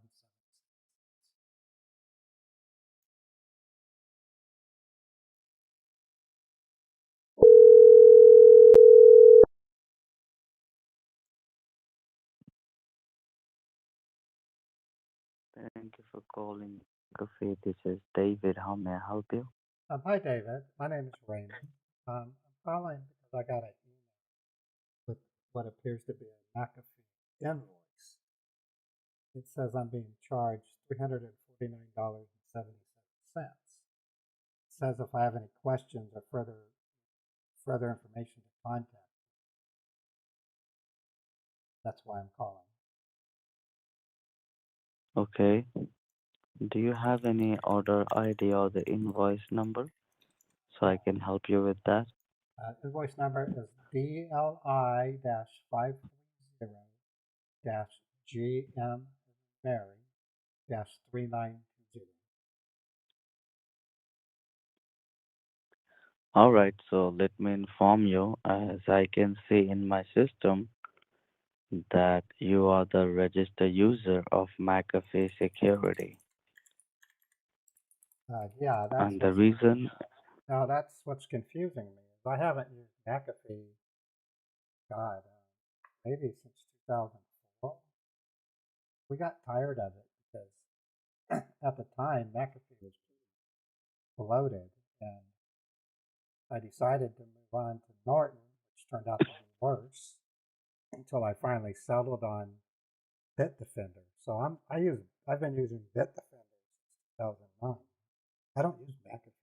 Thank you for calling Cafe. This is David. How may I help you? Hi, David. My name is Raymond. I'm calling because I got an email with what appears to be a McAfee invoice. It says I'm being charged $349.77. It says if I have any questions or further information to contact. That's why I'm calling. Okay. Do you have any order ID or the invoice number so I can help you with that? Invoice number is DLI-530-GM Mary-3920. All right. So let me inform you, as I can see in my system, that you are the registered user of McAfee Security. Yeah, And the reason, that's what's confusing me. Is I haven't used McAfee, maybe since 2004. We got tired of it because at the time McAfee was bloated, and I decided to move on to Norton, which turned out to be worse, until I finally settled on Bitdefender. So I've been using Bitdefender since 2009. I don't use McAfee.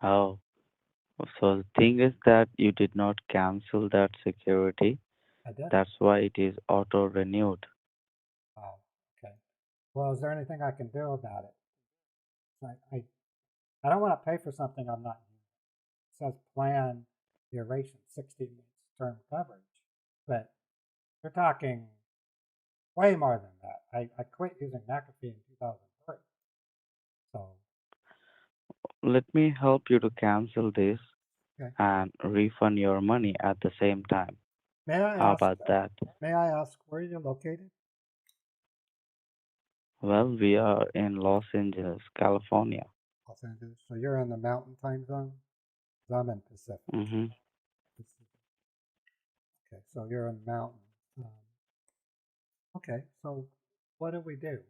oh, so the thing is that you did not cancel that security. I did. That's why it is auto renewed. Oh, okay. Well, is there anything I can do about it? I don't want to pay for something I'm not using. It says plan duration 60 minutes term coverage, but you're talking way more than that. I quit using McAfee in 2003. So Let me help you to cancel this okay. and refund your money at the same time. How about that? May I ask where you're located? Well, we are in Los Angeles, California. Los Angeles. So you're in the Mountain Time Zone? 'Cause I'm in Pacific. Mm-hmm. Okay, so you're in Mountain. Okay, so what do we do?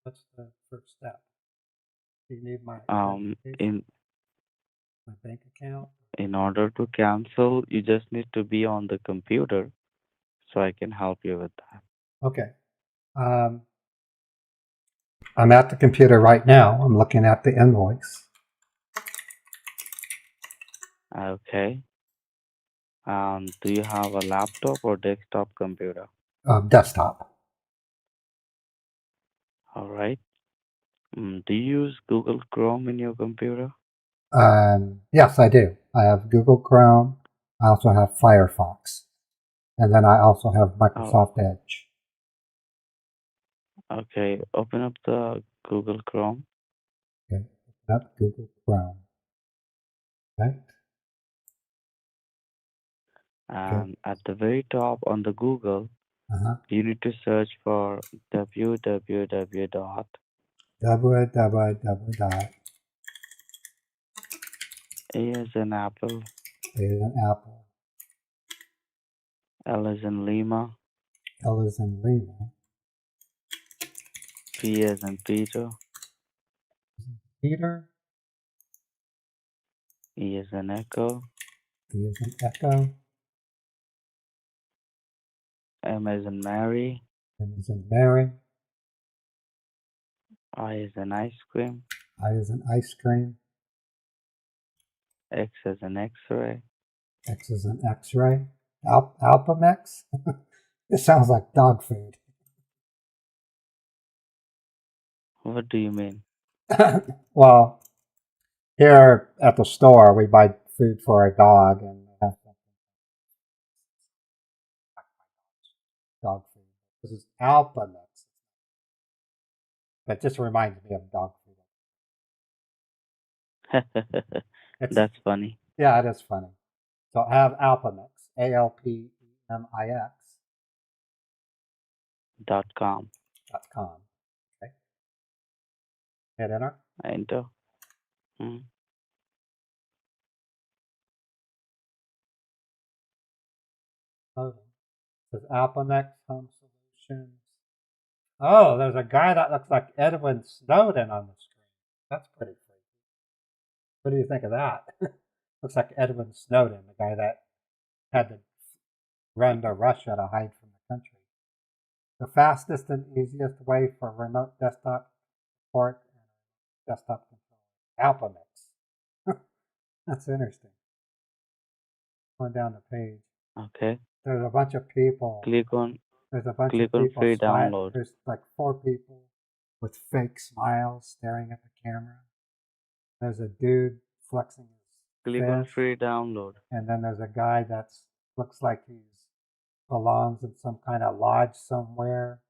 What's the first step? Do you need my In my bank account? in order to cancel, you just need to be on the computer, so I can help you with that. Okay. I'm at the computer right now. I'm looking at the invoice. Okay. Do you have a laptop or desktop computer? Desktop. All right. Do you use Google Chrome in your computer? Yes, I do. I have Google Chrome. I also have Firefox. And then I also have Microsoft Edge. Okay. Open up the Google Chrome. Okay. Open up Google Chrome. Right. And at the very top on the Google, you need to search for www. A as in Apple. A as in Apple. L as in Lima. L as in Lima. P as in Peter. Peter. E as in Echo. E as in Echo. M as in Mary. M as in Mary. I as in ice cream. I as in ice cream. X as in X-ray. X as in X-ray. Alpamex? It sounds like dog food. What do you mean? Well, here at the store, we buy food for our dog, and we have dog food. This is Alpamex. That just reminds me of dog food. It's, That's funny. yeah, it is funny. So I have Alpamex, ALPEMIX .com. .com. Okay. Hit enter. Enter. Loading. It says Alpamex Home Solutions. Oh, there's a guy that looks like Edwin Snowden on the screen. That's pretty freaky. What do you think of that? Looks like Edwin Snowden, the guy that had to run to Russia to hide from the country. The fastest and easiest way for remote desktop support and desktop control. Alpamex. That's interesting. Going down the page. Okay. There's a bunch of people. Click on There's a bunch click of on people. free download. There's like 4 people with fake smiles staring at the camera. There's a dude flexing his Click on fist, free download. and then there's a guy that looks like he belongs in some kind of lodge somewhere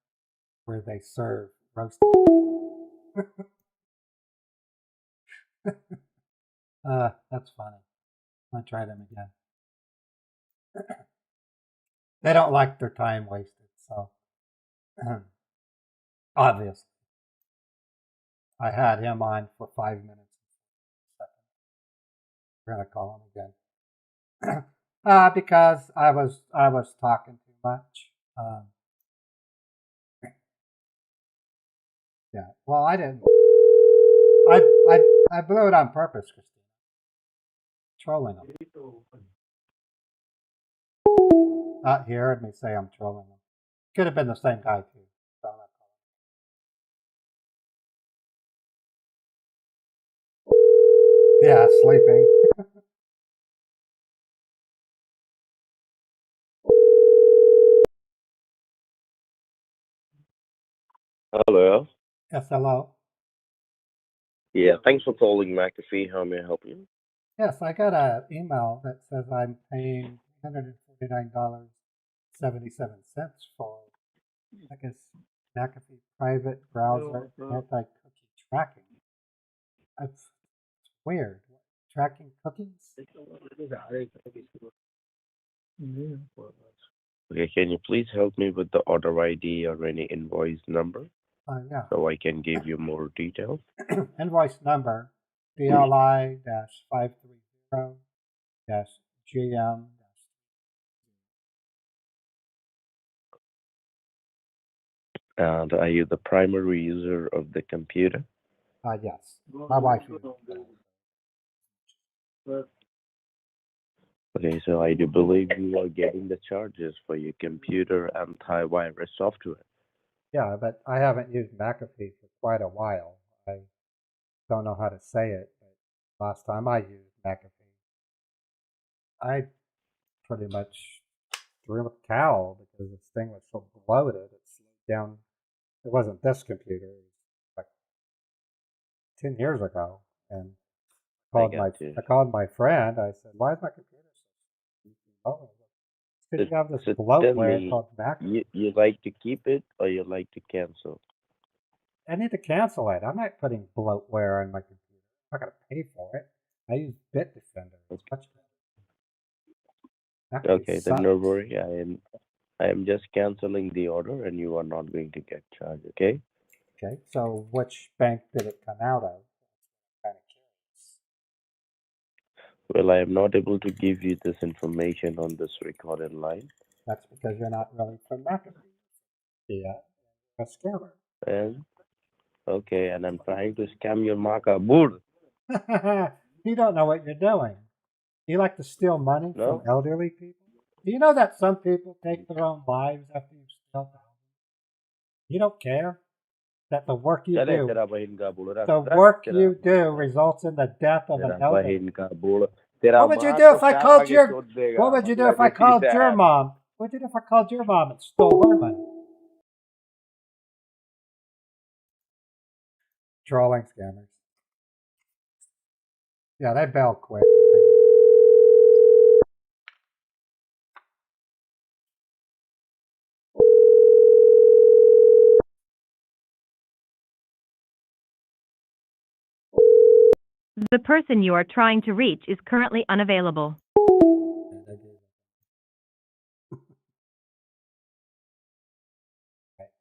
where they serve roasted. That's funny. I'll try them again. They don't like their time wasted, so obviously. I had him on for 5 minutes. We're gonna call him again. Because I was talking too much. Yeah. Well, I didn't. I blew it on purpose, Christina. Trolling him. He heard me say I'm trolling him. Could have been the same guy too. So I'm not calling him. Yeah, sleeping. Hello. Yes, hello. Yeah, thanks for calling McAfee. How may I help you? Yes, I got an email that says I'm paying $149.77 for, I guess, McAfee private browser anti-cookie tracking. That's weird. Tracking cookies? Okay, can you please help me with the order ID or any invoice number Yeah. so I can give you more details? Invoice number BLI-530-GM. And are you the primary user of the computer? Yes. My wife uses it. Okay, so I do believe you are getting the charges for your computer antivirus software. Yeah, but I haven't used McAfee for quite a while. I don't know how to say it, but last time I used McAfee, I pretty much threw a towel because this thing was so bloated. It slowed down. It wasn't this computer. It was like 10 years ago, and I called my friend. I said, "Why is my computer so slow?" Because you have this So bloatware tell me, called McAfee. you like to keep it or you like to cancel? I need to cancel it. I'm not putting bloatware on my computer. I'm not going to pay for it. I use Bitdefender. It's much better. Okay, then no worry. I am just canceling the order and you are not going to get charged, okay? Okay, so which bank did it come out of? I'm kind of curious. Well, I am not able to give you this information on this recorded line. That's because you're not really from McAfee. Yeah, a scammer. And okay, and I'm trying to scam your marker. Bood. You don't know what you're doing. You like to steal money No. from elderly people? Do you know that some people take their own lives after you've stealed thousands? You don't care that the work you चले do, तेरा बहन का बोल रहा the रख work तेरा you do results in the death of तेरा an elderly. बहन का बोल तेरा What would you माँ do तो if I चार called आगे your? छोड़ देगा What would you do if I Bangladeshi called your साहब mom? What would you do if I called your mom and stole her money? Trolling scammers. Yeah, they bail quick. The person you are trying to reach is currently unavailable. Yeah, they do. Right.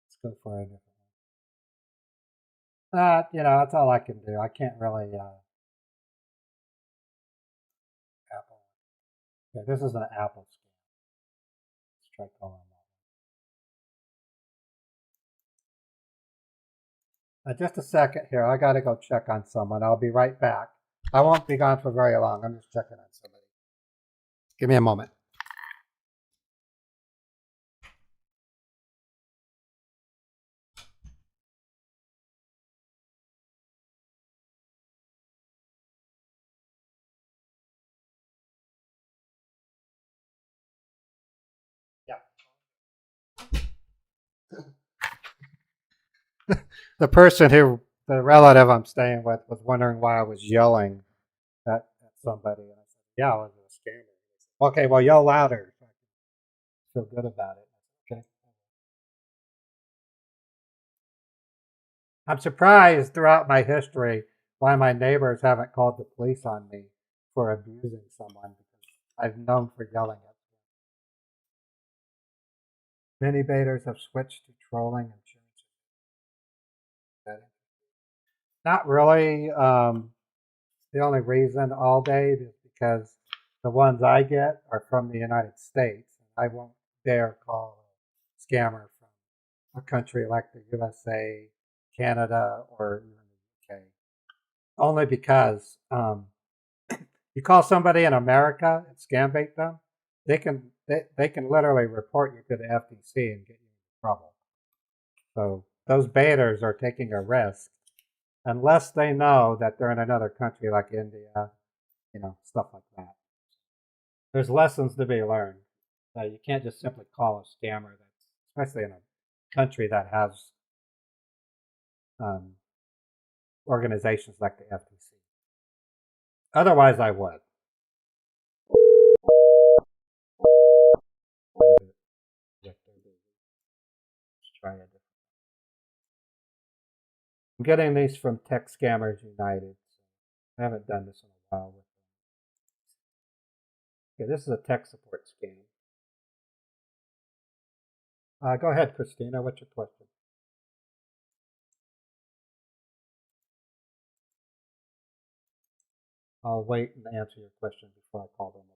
Let's go for a different one. You know, that's all I can do. I can't really Apple. Yeah, this is an Apple scam. Let's try calling that. Just a second here. I got to go check on someone. I'll be right back. I won't be gone for very long. I'm just checking on somebody. Give me a moment. The person who, the relative I'm staying with, was wondering why I was yelling at somebody. And I said, yeah, I was a scammer. Okay, well, yell louder. So I can feel good about it. Okay. I'm surprised throughout my history why my neighbors haven't called the police on me for abusing someone because I've known for yelling at them. Many baiters have switched to trolling insurance. Not really. The only reason all day is because the ones I get are from the United States. I won't dare call a scammer from a country like the USA, Canada, or even the UK. Only because you call somebody in America and scam bait them, they can literally report you to the FTC and get you in trouble. So those baiters are taking a risk unless they know that they're in another country like India, you know, stuff like that. There's lessons to be learned. You can't just simply call a scammer, that's, especially in a country that has organizations like the FTC. Otherwise, I would. Let's try a different. I'm getting these from Tech Scammers United. I haven't done this in a while with them. Okay, this is a tech support scam. Go ahead, Christina. What's your question? I'll wait and answer your question before I call the next one.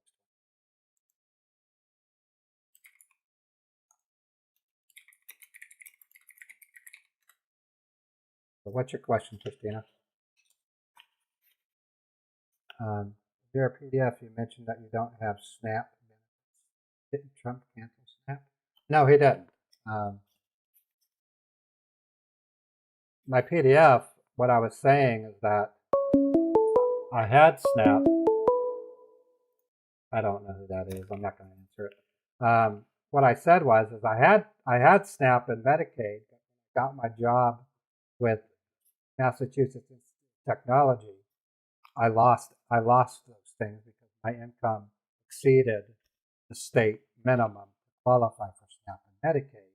So what's your question, Christina? Your PDF, you mentioned that you don't have SNAP benefits. Didn't Trump cancel SNAP? No, he didn't. My PDF, what I was saying is that I had SNAP. I don't know who that is. I'm not going to answer it. What I said was, is I had SNAP and Medicaid. Got my job with Massachusetts Institute of Technology. I lost those things because my income exceeded the state minimum to qualify for SNAP and Medicaid.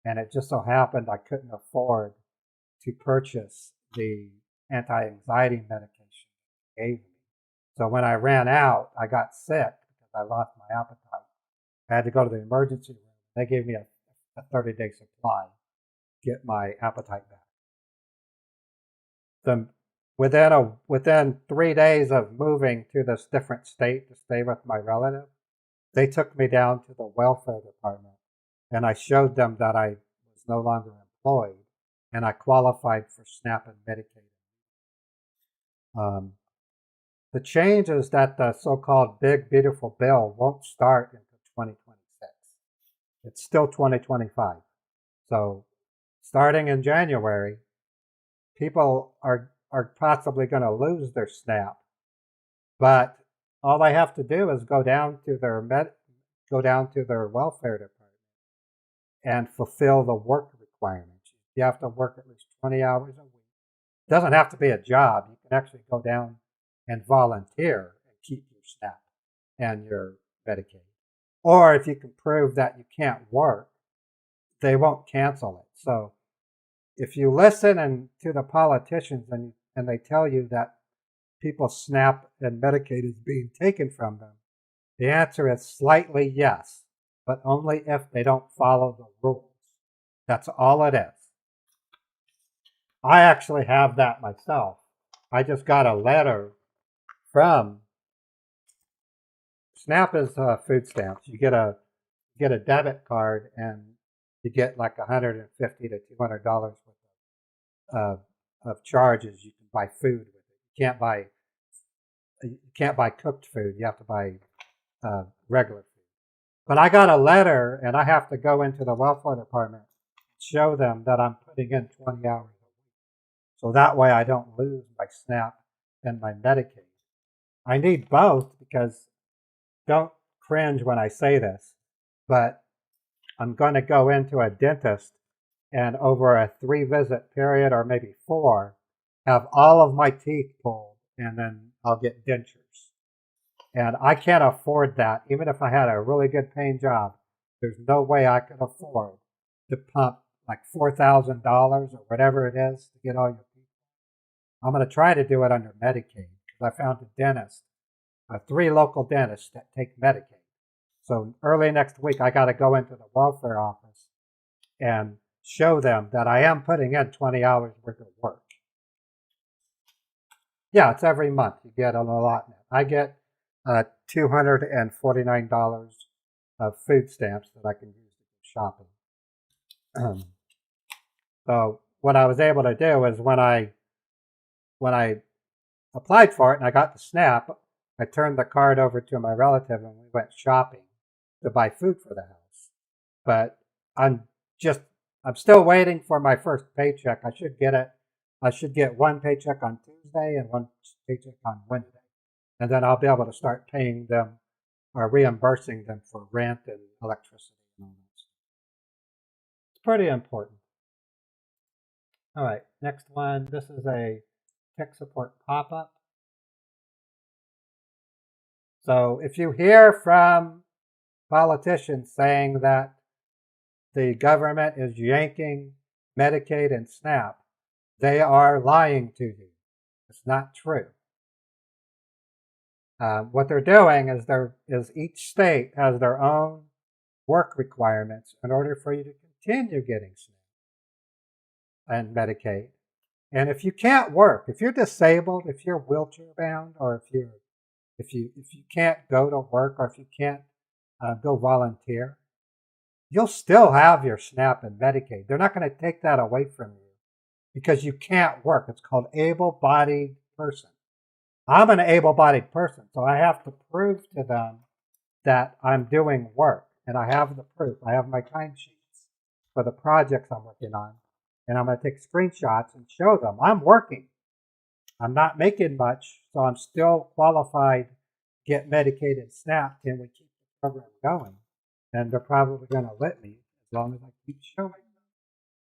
And it just so happened I couldn't afford to purchase the anti-anxiety medication they gave me. So when I ran out, I got sick because I lost my appetite. I had to go to the emergency room. They gave me a 30-day supply to get my appetite back. Within 3 days of moving to this different state to stay with my relative, they took me down to the welfare department and I showed them that I was no longer employed and I qualified for SNAP and Medicaid. The change is that the so-called big, beautiful bill won't start until 2026. It's still 2025. So starting in January, people are possibly going to lose their SNAP, but all they have to do is go down to their welfare department and fulfill the work requirements. You have to work at least 20 hours a week. It doesn't have to be a job. You can actually go down and volunteer and keep your SNAP and your Medicaid. Or if you can prove that you can't work, they won't cancel it. So if you listen to the politicians and they tell you that people's SNAP and Medicaid is being taken from them, the answer is slightly yes, but only if they don't follow the rules. That's all it is. I actually have that myself. I just got a letter from SNAP is food stamps. You get a debit card and you get like $150 to $200 worth of charges. You can buy food with it. You can't buy cooked food. You have to buy regular food. But I got a letter and I have to go into the welfare department, show them that I'm putting in 20 hours a week. So that way I don't lose my SNAP and my Medicaid. I need both because, don't cringe when I say this, but I'm going to go into a dentist and over a 3-visit period or maybe 4, have all of my teeth pulled and then I'll get dentures. And I can't afford that. Even if I had a really good paying job, there's no way I could afford to pump like $4,000 or whatever it is to get all your teeth. I'm going to try to do it under Medicaid because I found a dentist, 3 local dentists that take Medicaid. So early next week, I got to go into the welfare office and show them that I am putting in 20 hours worth of work. Yeah, it's every month you get an allotment. I get $249 of food stamps that I can use to go shopping. So what I was able to do is when I applied for it and I got the SNAP, I turned the card over to my relative and we went shopping to buy food for the house. But I'm still waiting for my first paycheck. I should get one paycheck on Tuesday and one paycheck on Wednesday. And then I'll be able to start paying them or reimbursing them for rent and electricity and all that stuff. It's pretty important. All right, next one. This is a tech support pop-up. So if you hear from politicians saying that the government is yanking Medicaid and SNAP, they are lying to you. It's not true. What they're doing is each state has their own work requirements in order for you to continue getting SNAP and Medicaid. And if you can't work, if you're disabled, if you're wheelchair bound, or if you can't go to work, or if you can't go volunteer, you'll still have your SNAP and Medicaid. They're not going to take that away from you because you can't work. It's called able-bodied person. I'm an able-bodied person, so I have to prove to them that I'm doing work, and I have the proof. I have my timesheets for the projects I'm working on, and I'm going to take screenshots and show them I'm working. I'm not making much, so I'm still qualified to get Medicaid and SNAP, and we keep the program going. And they're probably going to let me as long as I keep showing them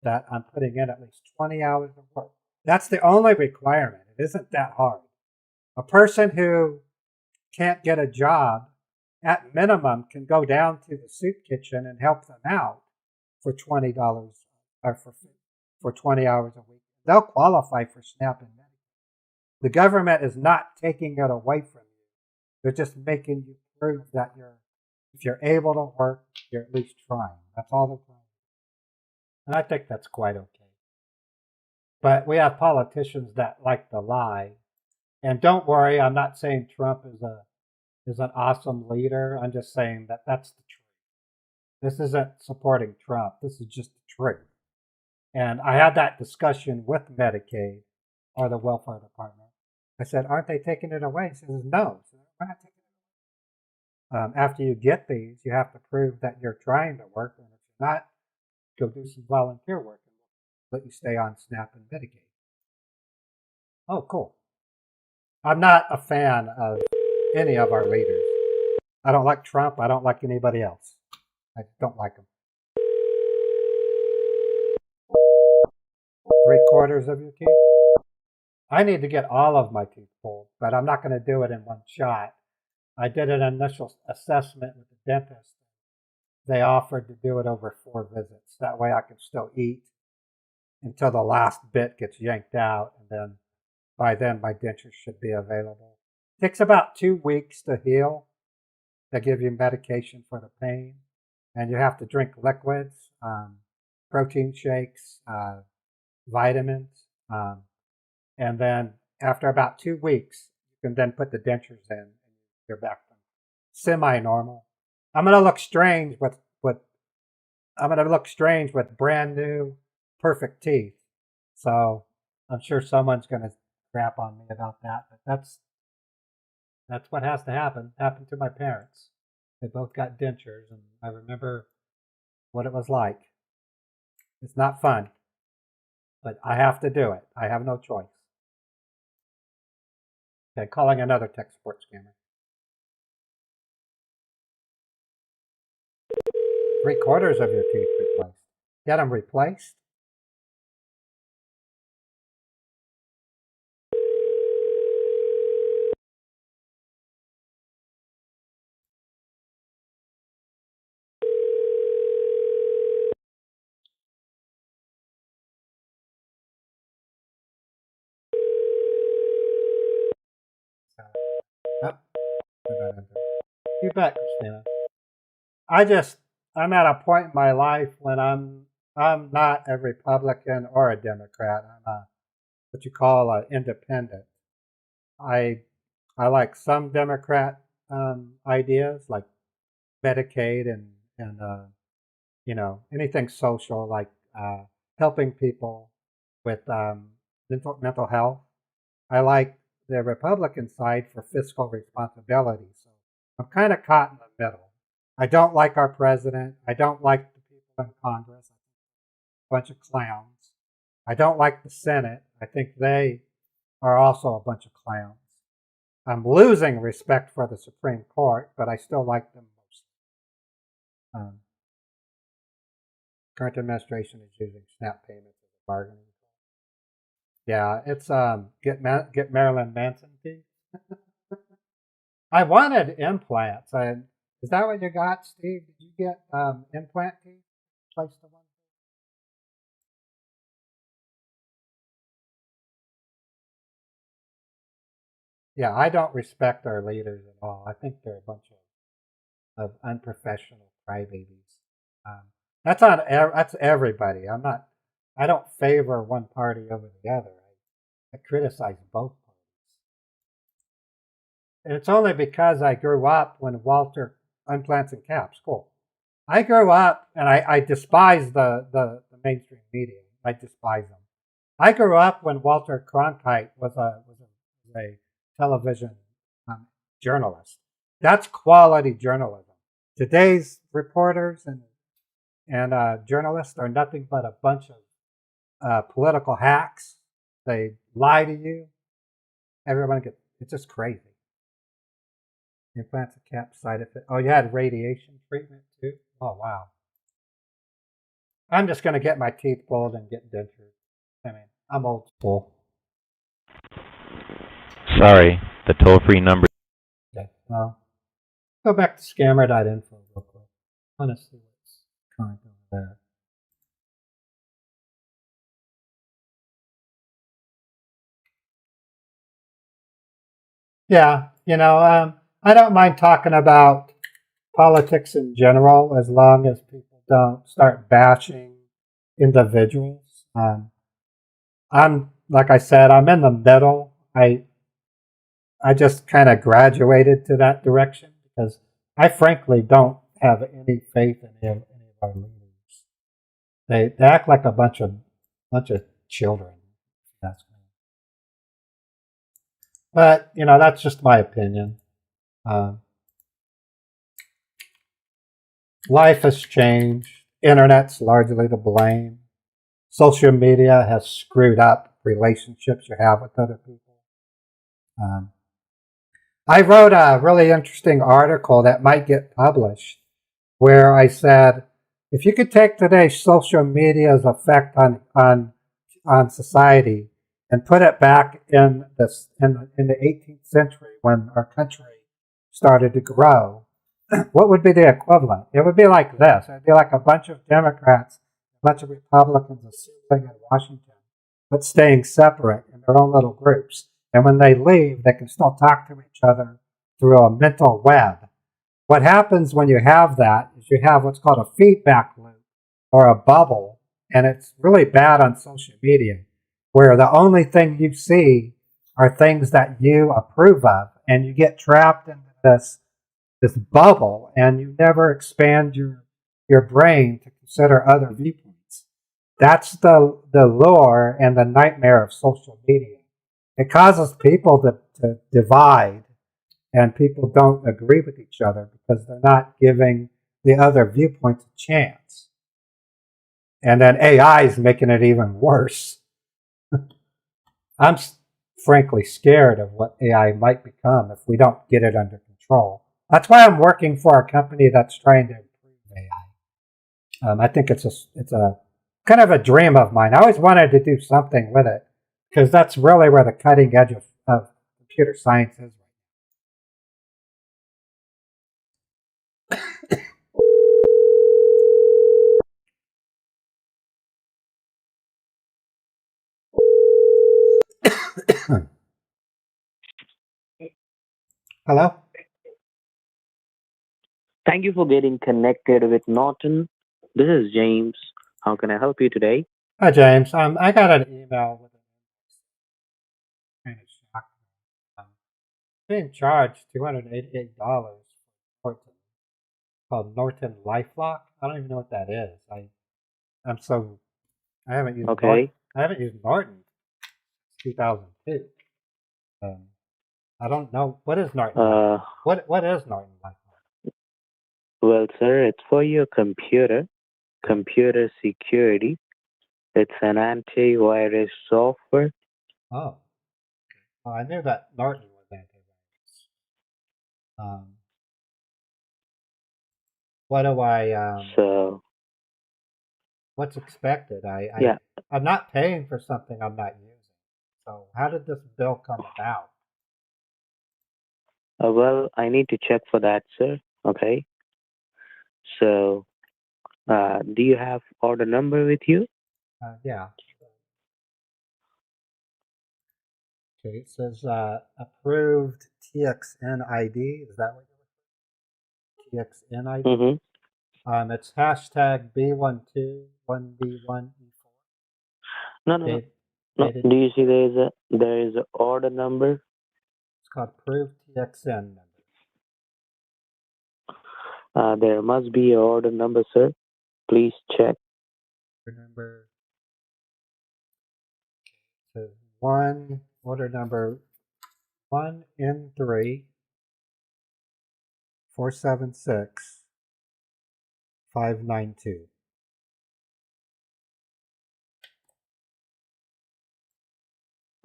that I'm putting in at least 20 hours of work. That's the only requirement. It isn't that hard. A person who can't get a job, at minimum, can go down to the soup kitchen and help them out for $20 or for 20 hours a week. They'll qualify for SNAP and Medicaid. The government is not taking it away from you. They're just making you prove that if you're able to work, you're at least trying. That's all they're trying. And I think that's quite okay. But we have politicians that like to lie. And don't worry, I'm not saying Trump is an awesome leader. I'm just saying that that's the truth. This isn't supporting Trump. This is just the truth. And I had that discussion with Medicaid or the welfare department. I said, aren't they taking it away? He says, no. I said, we're not taking it. After you get these, you have to prove that you're trying to work, and if you're not, go do some volunteer work and let you stay on SNAP and Medicaid. Oh, cool. I'm not a fan of any of our leaders. I don't like Trump. I don't like anybody else. I don't like them. 3/4 of your teeth? I need to get all of my teeth pulled, but I'm not going to do it in one shot. I did an initial assessment with the dentist. They offered to do it over 4 visits. That way I can still eat until the last bit gets yanked out, and then by then my dentures should be available. It takes about 2 weeks to heal. They give you medication for the pain, and you have to drink liquids, protein shakes, vitamins, and then after about 2 weeks, you can then put the dentures in, and you're back to semi-normal. I'm gonna look strange with brand new, perfect teeth. So I'm sure someone's gonna crap on me about that, but that's what has to happen. It happened to my parents. They both got dentures, and I remember what it was like. It's not fun, but I have to do it. I have no choice. Okay, calling another tech support scammer. 3/4 of your teeth replaced. Get them replaced? You bet, Christina. I'm at a point in my life when I'm not a Republican or a Democrat. I'm what you call an independent. I like some Democrat ideas like Medicaid and anything social like helping people with mental health. I like the Republican side for fiscal responsibility. So I'm kind of caught in the middle. I don't like our president. I don't like the people in Congress. A bunch of clowns. I don't like the Senate. I think they are also a bunch of clowns. I'm losing respect for the Supreme Court, but I still like them mostly. Current administration is using SNAP payments as a bargaining tool. Yeah, it's get Marilyn Manson teeth. I wanted implants. Is that what you got, Steve? Did you get implant teeth? Place the one. Yeah, I don't respect our leaders at all. I think they're a bunch of unprofessional crybabies. That's everybody. I don't favor one party over the other. I criticize both parties. And it's only because I grew up when Walter implants and caps. Cool. I grew up and I despise the mainstream media. I despise them. I grew up when Walter Cronkite was a television journalist. That's quality journalism. Today's reporters and journalists are nothing but a bunch of political hacks. They lie to you. It's just crazy. Implants and caps side effect. Oh, you had radiation treatment too? Oh, wow. I'm just going to get my teeth pulled and get dentures. I mean, I'm old school. Sorry, the toll-free number. Okay, well, go back to scammer.info real quick. I want to see what's current over there. Yeah, I don't mind talking about politics in general as long as people don't start bashing individuals. I'm like I said, I'm in the middle. I just kind of graduated to that direction because I frankly don't have any faith in any of our leaders. They act like a bunch of children. That's me. But, you know, that's just my opinion. Life has changed. Internet's largely to blame. Social media has screwed up relationships you have with other people. I wrote a really interesting article that might get published where I said, if you could take today's social media's effect on society and put it back in the 18th century when our country started to grow, what would be the equivalent? It would be like this. It would be like a bunch of Democrats, a bunch of Republicans assembling in Washington, but staying separate in their own little groups. And when they leave, they can still talk to each other through a mental web. What happens when you have that is you have what's called a feedback loop or a bubble, and it's really bad on social media, where the only thing you see are things that you approve of, and you get trapped in this bubble, and you never expand your brain to consider other viewpoints. That's the lure and the nightmare of social media. It causes people to divide, and people don't agree with each other because they're not giving the other viewpoints a chance. And then AI is making it even worse. I'm frankly scared of what AI might become if we don't get it under control. That's why I'm working for a company that's trying to improve AI. I think it's a kind of a dream of mine. I always wanted to do something with it because that's really where the cutting edge of computer science is. Hello? Thank you for getting connected with Norton. This is James. How can I help you today? Hi, James. I got an email with kind of shocked me. Being charged $288 for Norton, called Norton LifeLock. I don't even know what that is. I haven't used Okay. Norton. I haven't used Norton since 2002. I don't know what is Norton. What is Norton LifeLock? Well, sir, it's for your computer security. It's an antivirus software. Oh, well, I knew that Norton was antivirus. What do I? So, What's expected? yeah. I'm not paying for something I'm not using. So how did this bill come about? Well, I need to check for that, sir. Okay. So, do you have order number with you? Yeah. Okay, it says approved TXN ID. Is that what you're looking for? TXN ID? Mm-hmm. It's hashtag B121B1E4. No. Do you see there is a order number? It's called approved TXN number. There must be an order number, sir. Please check. Order number 1N3 476 592.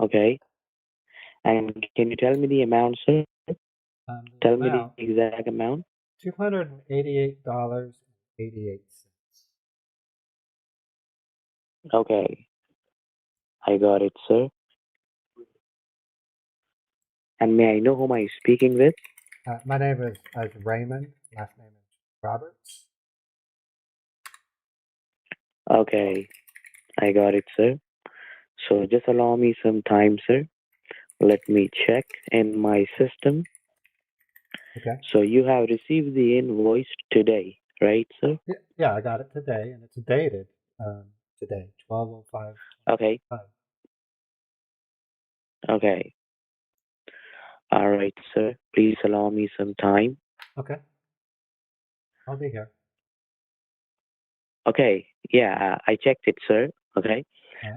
Okay. And can you tell me the amount, sir? Tell me the exact amount. $288.88. Okay. I got it, sir. And may I know whom I'm speaking with? My name is Raymond. Last name is Roberts. Okay. I got it, sir. So just allow me some time, sir. Let me check in my system. Okay. So you have received the invoice today, right, sir? Yeah, I got it today, and it's dated today, 12/05. Okay. Okay. All right, sir. Please allow me some time. Okay. I'll be here. Okay. Yeah, I checked it, sir. Okay.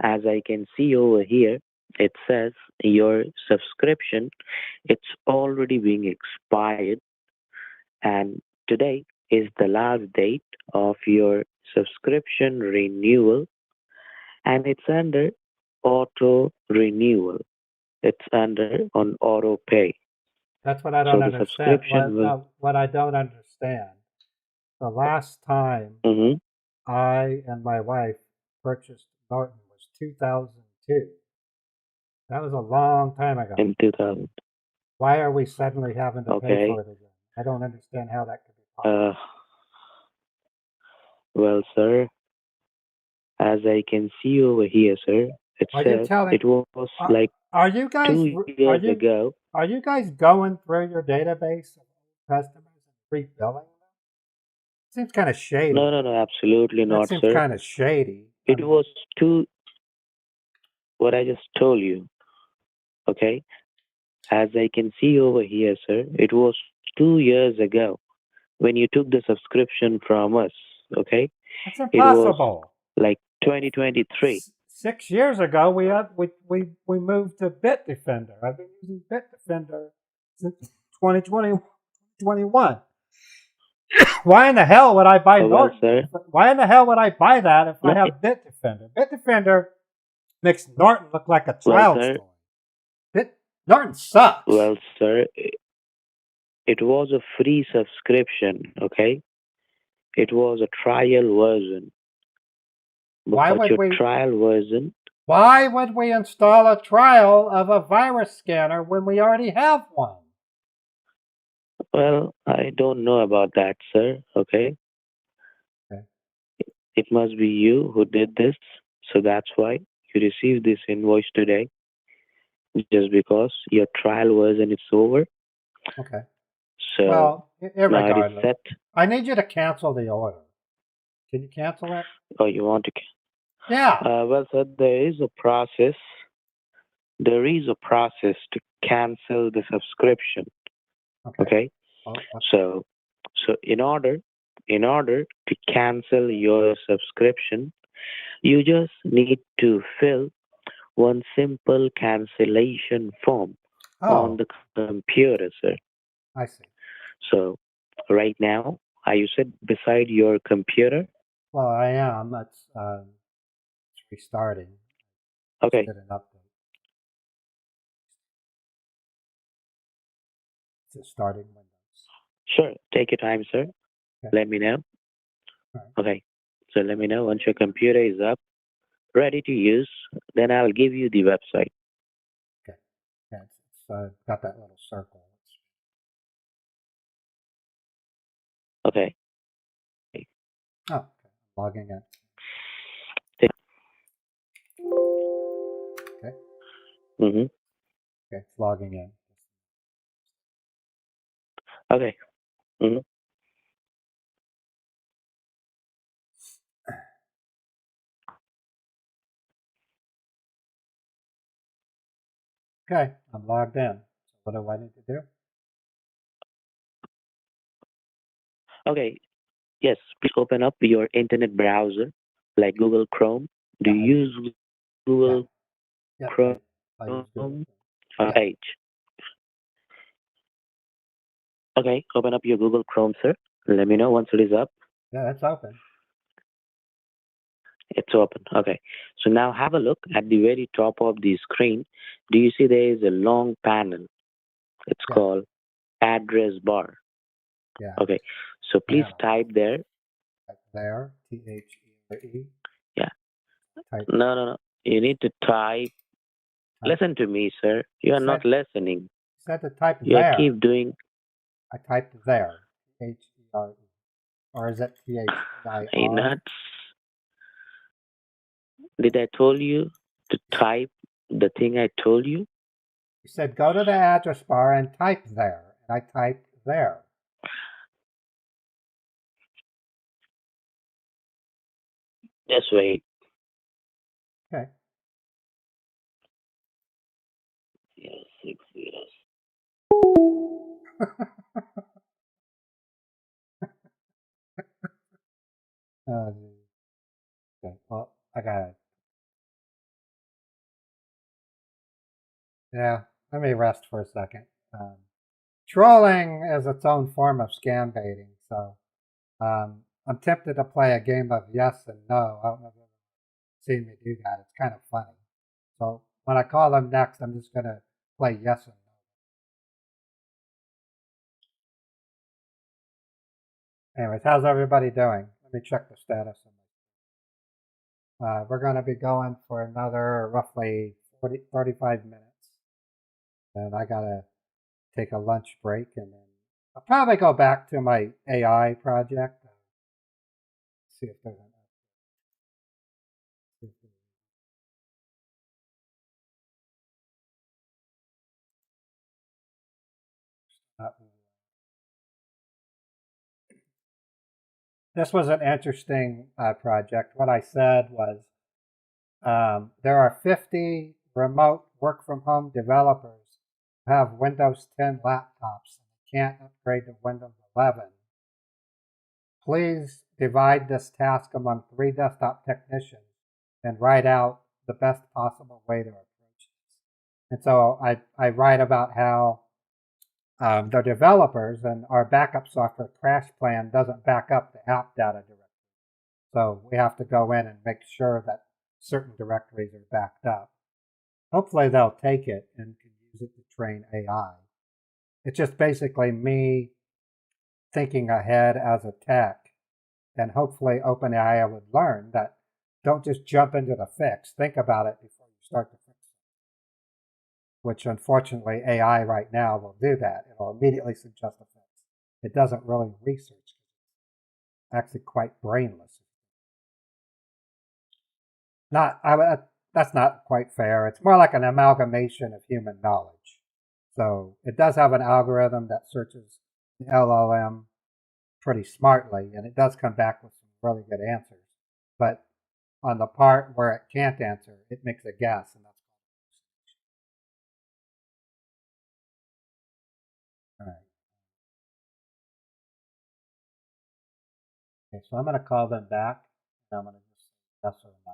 As I can see over here, it says your subscription it's already being expired, and today is the last date of your subscription renewal, and it's under auto renewal. It's under on auto pay. That's what I So don't the understand. subscription will. What I don't understand. The last time Mhm. I and my wife purchased Norton was 2002. That was a long time ago. In 2000. Why are we suddenly having to pay Okay. for it again? I don't understand how that could be possible. Well, sir, as I can see over here, sir, it Are you says telling? it was like Are you guys? 2 years ago. Are you guys going through your database of customers and rebilling them? Seems kind of shady. No, absolutely That not, seems sir. kind of shady. It was what I just told you. Okay, as I can see over here, sir, it was 2 years ago when you took the subscription from us. Okay, That's it was impossible. like 2023. 6 years ago, we moved to Bitdefender. I've been using Bitdefender since 2020, 2021. Why in the hell would I buy Oh, well, Norton? sir. Why in the hell would I buy that if I No, have Bitdefender? Bitdefender makes Norton look like a well, child's sir. toy. Norton sucks. Well, sir, it was a free subscription. Okay, it was a trial version. Why But would your we? trial version. Why would we install a trial of a virus scanner when we already have one? Well, I don't know about that, sir. Okay. Okay. It must be you who did this, so that's why you received this invoice today. Just because your trial version is over. Okay. So Well, now it is irregardless, set. I need you to cancel the order. Can you cancel it? Oh, you want to? Yeah. Well, sir, there is a process. There is a process to cancel the subscription. Okay. Oh, okay. So in order to cancel your subscription, you just need to fill one simple cancellation form on the computer, sir. I see. So right now, are you sit beside your computer? Well, I am. It's restarting. Okay. Did an update. It's starting Windows. Sure. Take your time, sir. Okay. Let me know. All right. Okay. So let me know once your computer is up, ready to use. Then I'll give you the website. Okay. Yeah, it's got that little circle. Okay. Oh, okay. Logging in. Okay. Mm-hmm. Okay, it's logging in. Okay. Mm-hmm. Okay, I'm logged in. So what do I need to do? Okay. Yes. Please open up your internet browser, like Google Chrome. Do you use Google Yeah, Chrome? I use Google. Edge. Okay. Open up your Google Chrome, sir. Let me know once it is up. Yeah, that's open. It's open. Okay. So now have a look at the very top of the screen. Do you see there is a long panel? It's called address bar. Yeah. Okay. So please type there. Type there. THERE. Yeah. Type. No. You need to type. Listen to me, sir. You are not listening. You said to type You there. keep doing. I typed there. THERE. Or is it THEIR? Are you nuts? Did I told you to type the thing I told you? You said go to the address bar and type there. And I typed there. Just wait. Okay. 6 zeros. Okay. Well, I got it. Yeah, let me rest for a second. Trolling is its own form of scam baiting, so I'm tempted to play a game of yes and no. I don't know if you've seen me do that. It's kind of funny. So when I call them next, I'm just going to play yes and no. Anyways, how's everybody doing? Let me check the status. We're going to be going for another roughly 35 minutes. And I got to take a lunch break, and then I'll probably go back to my AI project. See if there's this was an interesting project. What I said was there are 50 remote work from home developers who have Windows 10 laptops and can't upgrade to Windows 11. Please divide this task among 3 desktop technicians and write out the best possible way to approach this. And so I write about how the developers and our backup software CrashPlan doesn't back up the app data directory. So we have to go in and make sure that certain directories are backed up. Hopefully they'll take it and can use it to train AI. It's just basically me thinking ahead as a tech, and hopefully OpenAI would learn that don't just jump into the fix. Think about it before you start to fix it. Which unfortunately AI right now will do that. It'll immediately suggest a fix. It doesn't really research. It's actually quite brainless. That's not quite fair. It's more like an amalgamation of human knowledge. So it does have an algorithm that searches the LLM pretty smartly, and it does come back with some really good answers. But on the part where it can't answer, it makes a guess, and that's called hallucination. All right. Okay, so I'm going to call them back, and I'm going to just say yes or no.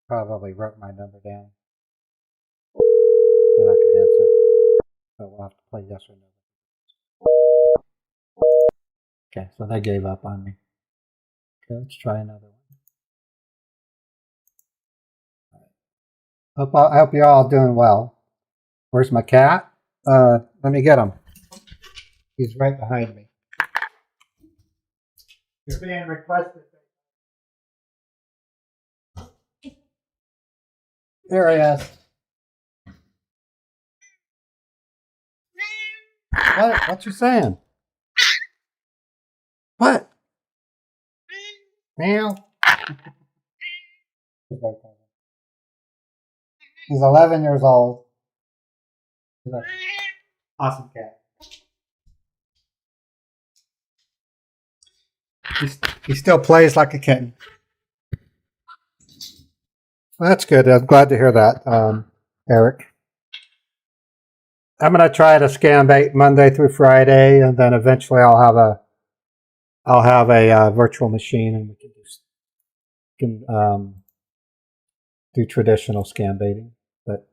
Probably wrote my number down. They're not going to answer. So we'll have to play yes or no. Okay, so they gave up on me. Okay, let's try another one. I hope you're all doing well. Where's my cat? Let me get him. He's right behind me. You're being requested. There he is. What you saying? What? Meow. He's 11 years old. He's an awesome cat. He still plays like a kitten. Well, that's good. I'm glad to hear that, Eric. I'm going to try to scam bait Monday through Friday, and then eventually I'll have a virtual machine, and we can do traditional scam baiting. But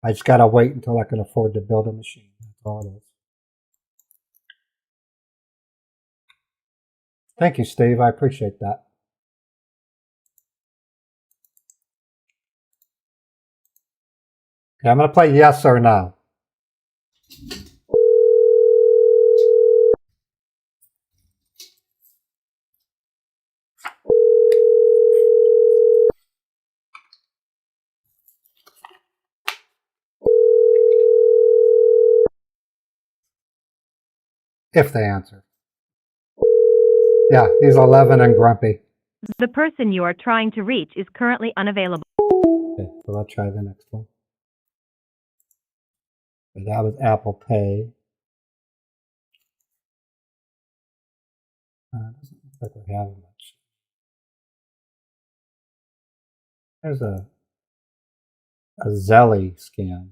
I just got to wait until I can afford to build a machine. That's all it is. Thank you, Steve. I appreciate that. Okay, I'm going to play yes or no. If they answer. Yeah, he's 11 and grumpy. The person you are trying to reach is currently unavailable. Okay, so I'll try the next one. But that was Apple Pay. Doesn't look like we have much. There's a Zelly scam.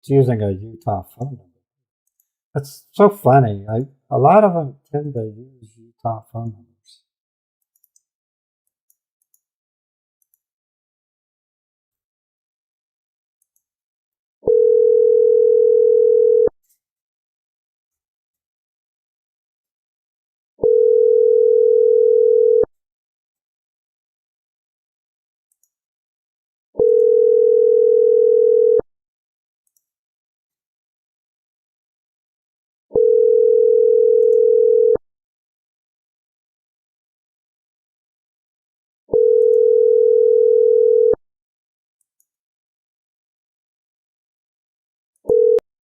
It's using a Utah phone number. That's so funny. A lot of them tend to use Utah phone numbers.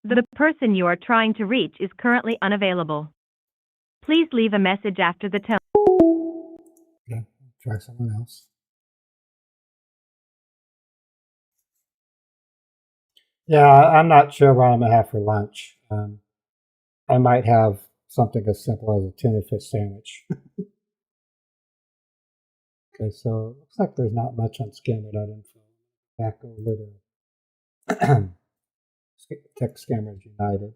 The person you are trying to reach is currently unavailable. Please leave a message after the tone. Okay, try someone else. Yeah, I'm not sure what I'm gonna have for lunch. I might have something as simple as a tuna fish sandwich. Okay, so looks like there's not much on scammer.info. Back over to Tech Scammers United.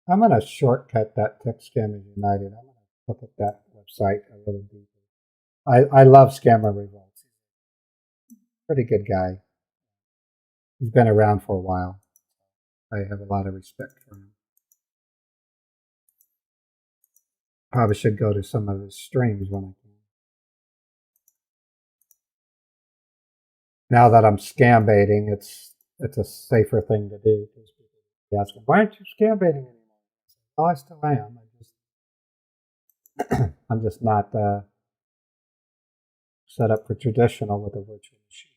I'm going to shortcut that Tech Scammers United. I'm going to look at that website a little deeper. I love Scammer Revolt. Pretty good guy. He's been around for a while. I have a lot of respect for him. Probably should go to some of his streams when I can. Now that I'm scam baiting, it's a safer thing to do because people ask me, "Why aren't you scam baiting anymore?" Oh, I still am. I'm just not set up for traditional with a virtual machine.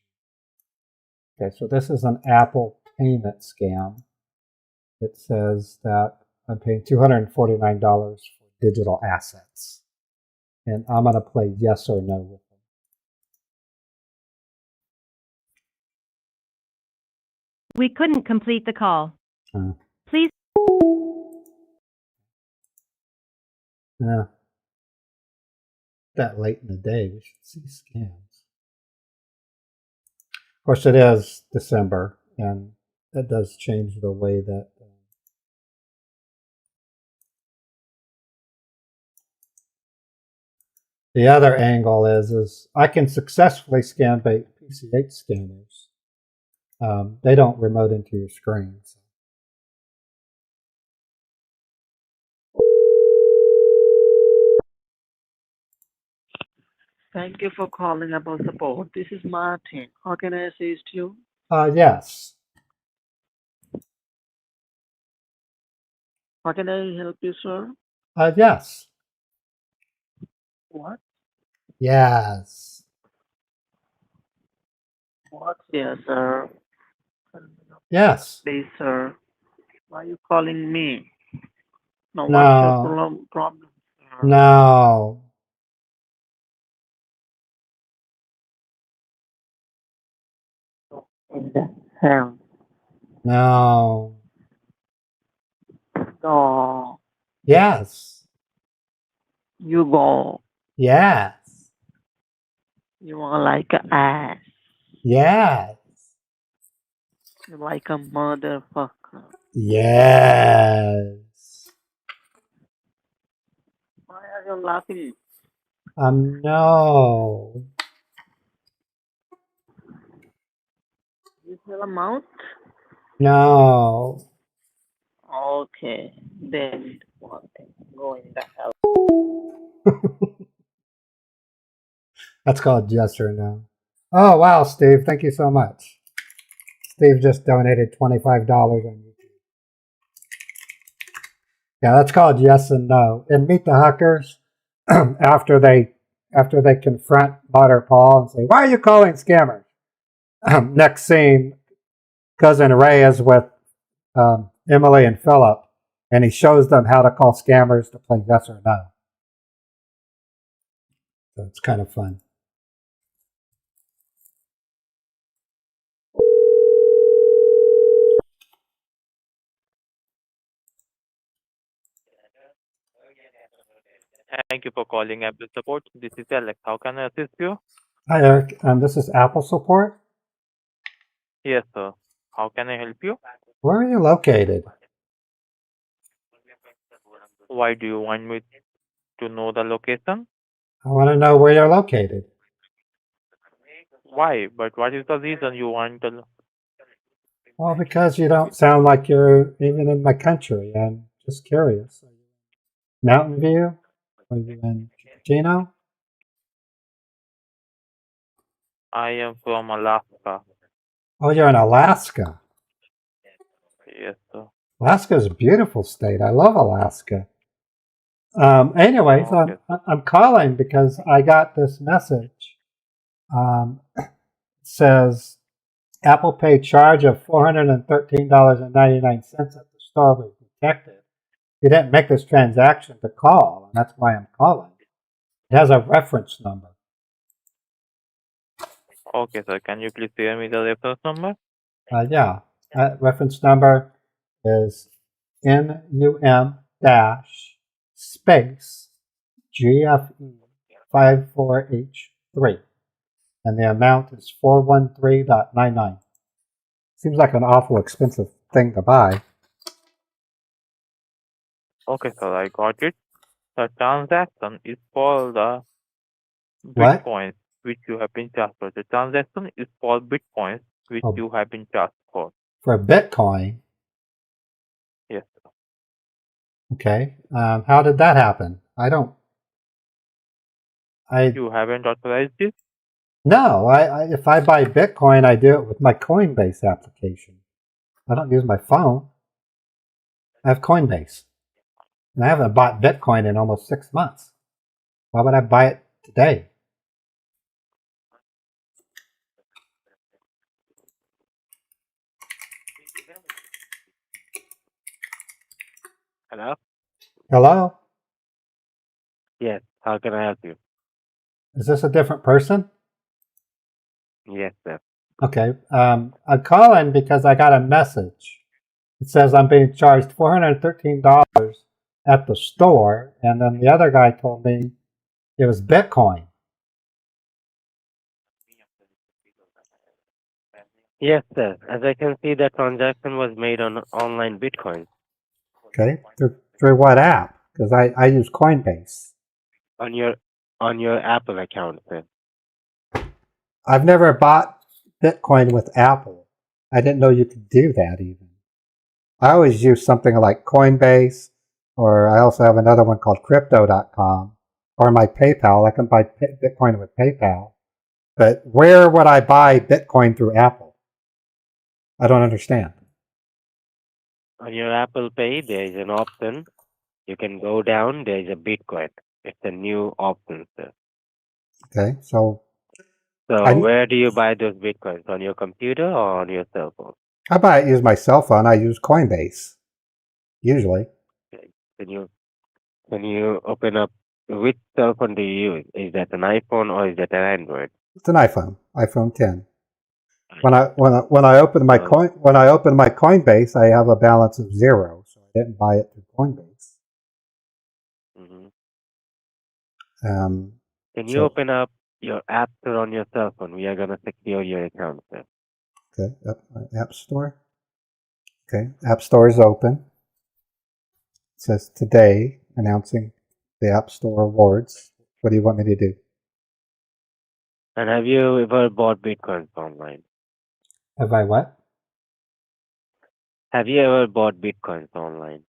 Okay, so this is an Apple payment scam. It says that I'm paying $249 for digital assets, and I'm going to play yes or no with them. We couldn't complete the call. Please. Yeah. That late in the day, we should see scams. Of course, it is December, and that does change the way that the other angle is I can successfully scam bait PCH scammers. They don't remote into your screen. So. Thank you for calling about support. This is Martin. How can I assist you? Yes. How can I help you, sir? Yes. What? Yes. What? Yes, sir. Yes. Please, sir. Why are you calling me? No, No. what's your problem, sir? No. In the hell? No. No. Yes. You go. Yes. You are like an ass. Yes. You're like a motherfucker. Yes. Why are you laughing? No. You have a mouth? No. Okay. Then one thing. Go in the hell. That's called yes or no. Oh, wow, Steve. Thank you so much. Steve just donated $25 on YouTube. Yeah, that's called yes and no. And Meet the Huckers, after they confront Butter Paul and say, "Why are you calling scammers?" Next scene, Cousin Ray is with Emily and Philip, and he shows them how to call scammers to play yes or no. So it's kind of fun. Thank you for calling Apple Support. This is Alex. How can I assist you? Hi, Eric. This is Apple support. Yes, sir. How can I help you? Where are you located? Why do you want me to know the location? I want to know where you're located. Why? But what is the reason you want to? Well, because you don't sound like you're even in my country. I'm just curious. Mountain View? Are you in Cupertino? I am from Alaska. Oh, you're in Alaska. Yes, sir. Alaska is a beautiful state. I love Alaska. Anyways, Okay. I'm calling because I got this message. It says Apple Pay charge of $413.99 at the store was detected. You didn't make this transaction to call, and that's why I'm calling. It has a reference number. Okay, sir. Can you please share me the reference number? Yeah, that reference number is NUM dash space GFE 54H3, and the amount is 413.99. Seems like an awful expensive thing to buy. Okay, sir. I got it. The transaction is for the What? Bitcoins which you have been charged for. The transaction is for Bitcoins which Oh. you have been charged for. For Bitcoin? Yes, sir. Okay. How did that happen? You haven't authorized it? No, if I buy Bitcoin, I do it with my Coinbase application. I don't use my phone. I have Coinbase. And I haven't bought Bitcoin in almost 6 months. Why would I buy it today? Hello? Hello? Yes. How can I help you? Is this a different person? Yes, sir. Okay. I'm calling because I got a message. It says I'm being charged $413 at the store, and then the other guy told me it was Bitcoin. Yes, sir. As I can see, that transaction was made on online Bitcoin. Okay. Through what app? Because I use Coinbase. On your Apple account, sir. I've never bought Bitcoin with Apple. I didn't know you could do that even. I always use something like Coinbase, or I also have another one called Crypto.com, or my PayPal. I can buy Bitcoin with PayPal. But where would I buy Bitcoin through Apple? I don't understand. On your Apple Pay, there is an option. You can go down. There is a Bitcoin. It's a new option, sir. Okay, so where do you buy those Bitcoins? On your computer or on your cell phone? I use my cell phone. I use Coinbase, usually. Okay. Can you open up, which cell phone do you use? Is that an iPhone or is that an Android? It's an iPhone 10. When I open my Coinbase, I have a balance of 0, so I didn't buy it through Coinbase. Mm-hmm. Can So- you open up your App Store on your cell phone? We are going to secure your account, sir. Okay, App Store. Okay, App Store is open. It says today, announcing the App Store awards. What do you want me to do? And have you ever bought Bitcoins online? Have I what? Have you ever bought Bitcoins online?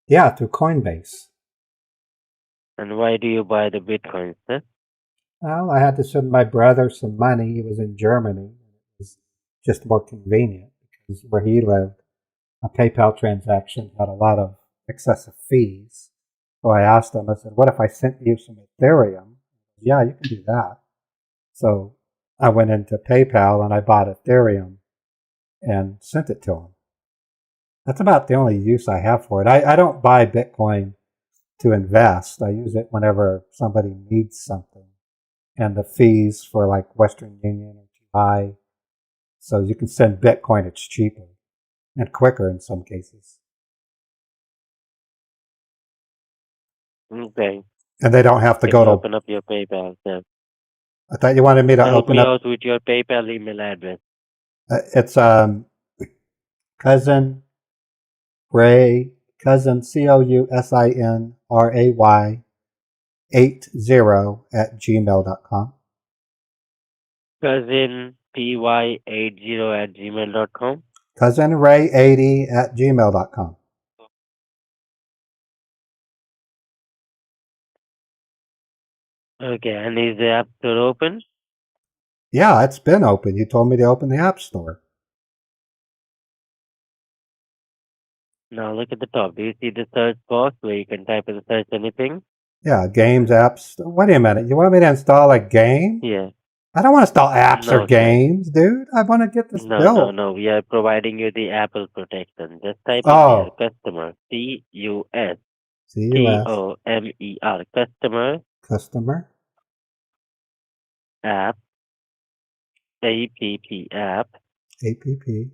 Yeah, through Coinbase. And why do you buy the Bitcoins, sir? Well, I had to send my brother some money. He was in Germany. It was just more convenient because where he lived, a PayPal transaction had a lot of excessive fees. So I asked him, I said, what if I sent you some Ethereum? Yeah, you can do that. So I went into PayPal and I bought Ethereum and sent it to him. That's about the only use I have for it. I don't buy Bitcoin to invest. I use it whenever somebody needs something. And the fees for like Western Union are too high. So you can send Bitcoin, it's cheaper and quicker in some cases. Okay. And they don't have to Can go you to. open up your PayPal, Sam? I thought you wanted me to Help open me up. out with your PayPal email address. It's cousin Ray, cousin COUSINRAY 80 @gmail.com. Cousin py80@gmail.com. Cousin Ray 80 @gmail.com. Okay, and is the app store open? Yeah, it's been open. You told me to open the App Store. Now look at the top. Do you see the search box where you can type and search anything? Yeah, games, apps. Wait a minute. You want me to install a game? Yeah. I don't want to install apps or No, sir. games, dude. I want to get this built. No. We are providing you the Apple protection. Just type in Oh. here, customer, CUSTOMER, CUS. customer, Customer. app, APP, app, APP.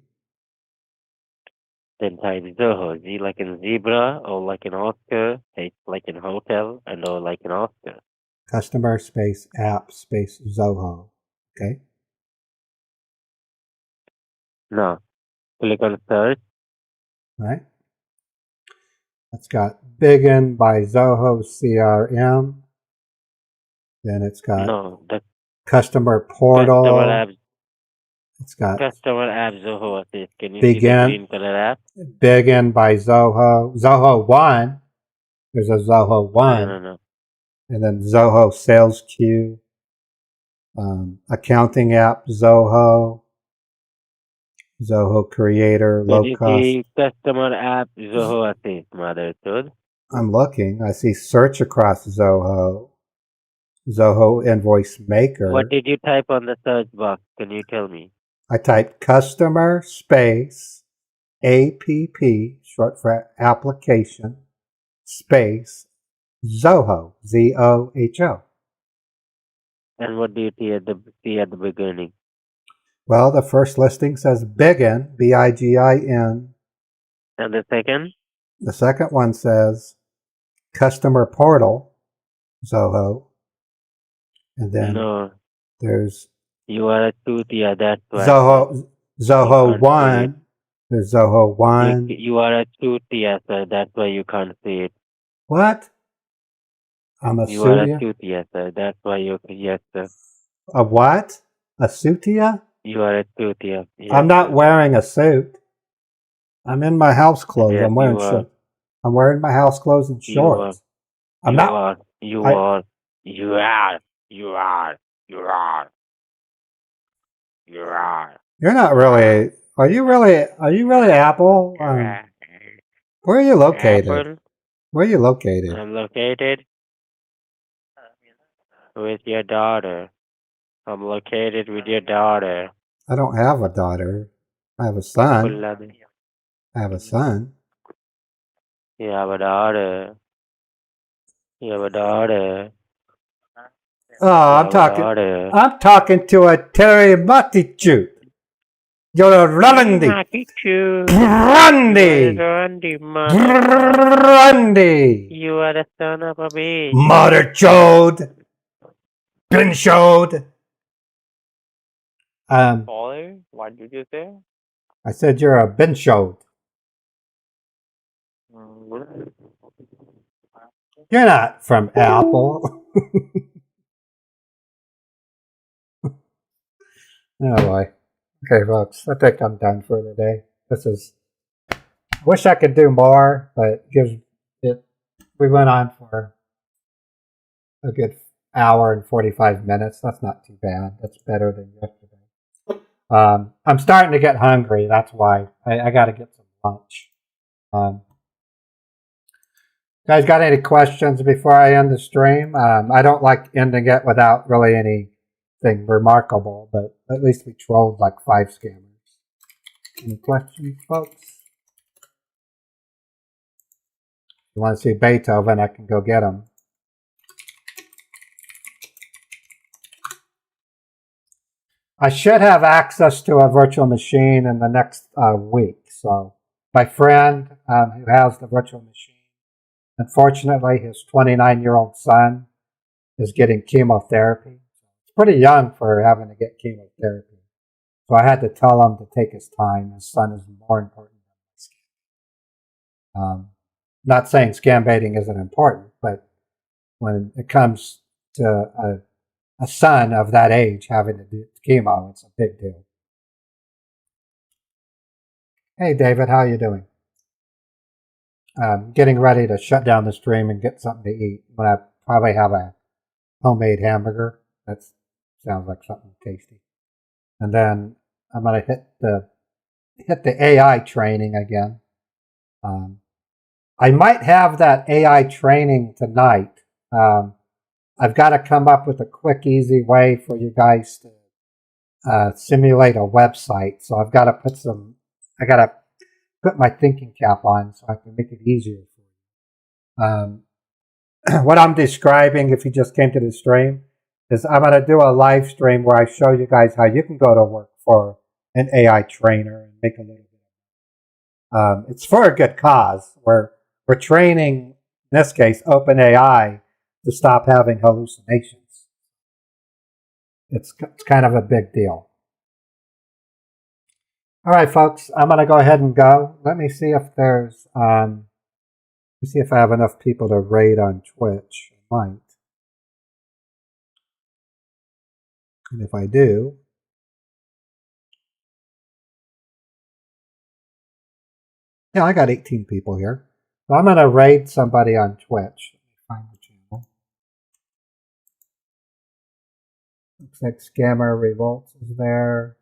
then type Zoho, Z like in zebra, O like in Oscar, H like in hotel, and O like in Oscar. Customer space app space Zoho. Okay. Now, click on search. Right. It's got Biggin by Zoho CRM. Then it's got No, the Customer Portal. customer app, It's got customer app Zoho Assist. Can you see the Begin. green color app? Biggin by Zoho. Zoho 1. There's a Zoho 1. No. And then Zoho Sales Queue. Accounting app Zoho. Zoho Creator. Can Low you cost. see customer app Zoho Assist, mother dude? I'm looking. I see search across Zoho. Zoho Invoice Maker. What did you type on the search box? Can you tell me? I typed customer space APP, short for application, space Zoho, ZOHO. And what do you see at the beginning? Well, the first listing says Biggin, BIGIN. And the second? The second one says Customer Portal, Zoho. And then No, there's you are a Tutia, that's why. Zoho can't see 1. There's Zoho 1. You are a Tutia, sir, that's why you can't see it. What? I'm a You are a Sutia? Tutia, sir, that's why yes, sir. A what? A Sutia? You are a Tutia. Yes, I'm not sir. wearing a suit. I'm in my house clothes. Yes, I'm wearing you are. shorts. I'm wearing my house clothes and You are. shorts. I'm not. You I- are. You're not really. Are you really? Are you really Apple? Where are you located? Apple, Where are you located? I'm located with your daughter. I'm located with your daughter. I don't have a daughter. I have a son. Pulladi. I have a son. You have a daughter. You have a daughter. Oh, You I'm have a talking. daughter. I'm talking to a Terry Matichut. You're a Randy. Randy. Randy, mother. Randy. You are the son of a bitch. Mother chode. Bin chode. Sorry, what did you say? I said you're a bin chode. You're not from Apple. Oh boy. Okay, folks. I think I'm done for today. I wish I could do more, but we went on for a good hour and 45 minutes. That's not too bad. That's better than yesterday. I'm starting to get hungry. That's why I got to get some lunch. Guys, got any questions before I end the stream? I don't like ending it without really anything remarkable, but at least we trolled like 5 scammers. Any questions, folks? If you want to see Beethoven, I can go get him. I should have access to a virtual machine in the next week. So my friend who has the virtual machine Unfortunately, his 29-year-old son is getting chemotherapy. He's pretty young for having to get chemotherapy. So I had to tell him to take his time. His son is more important than scam. Not saying scam baiting isn't important, but when it comes to a son of that age having to do chemo, it's a big deal. Hey, David, how you doing? Getting ready to shut down the stream and get something to eat. When I probably have a homemade hamburger. That sounds like something tasty. And then I'm gonna hit the AI training again. I might have that AI training tonight. I've got to come up with a quick, easy way for you guys to simulate a website. So I've got to put my thinking cap on so I can make it easier for you. What I'm describing, if you just came to the stream, is I'm going to do a live stream where I show you guys how you can go to work for an AI trainer and make a little bit. It's for a good cause. We're training, in this case, OpenAI to stop having hallucinations. It's kind of a big deal. All right, folks, I'm going to go ahead and go. Let me see if there's, let me see if I have enough people to raid on Twitch. I might. And if I do, yeah, I got 18 people here. So I'm going to raid somebody on Twitch. Find the channel. Looks like Scammer Revolts is there.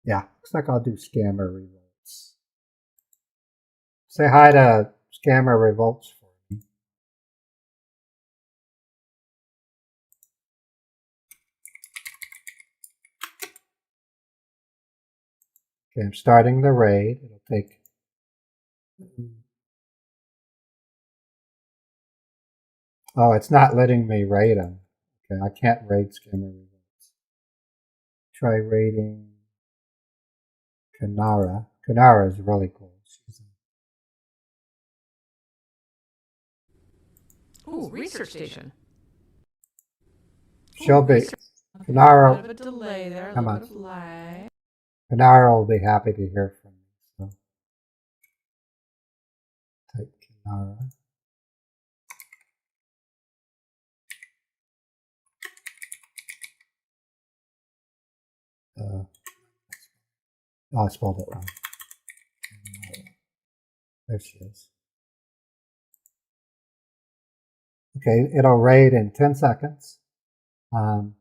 Yeah, looks like I'll do Scammer Revolts. Say hi to Scammer Revolts for me. Okay, I'm starting the raid. It'll take... Oh, it's not letting me raid them. Okay, I can't raid Scammer Revolts. Try raiding Kanara. Kanara is really cool. Ooh, research station. She'll be... Kanara... A bit of a delay there, a come little on. bit of lag. Kanara will be happy to hear from me. So. Type Kanara. Oh, I spelled it wrong. There she is. Okay, it'll raid in 10 seconds. So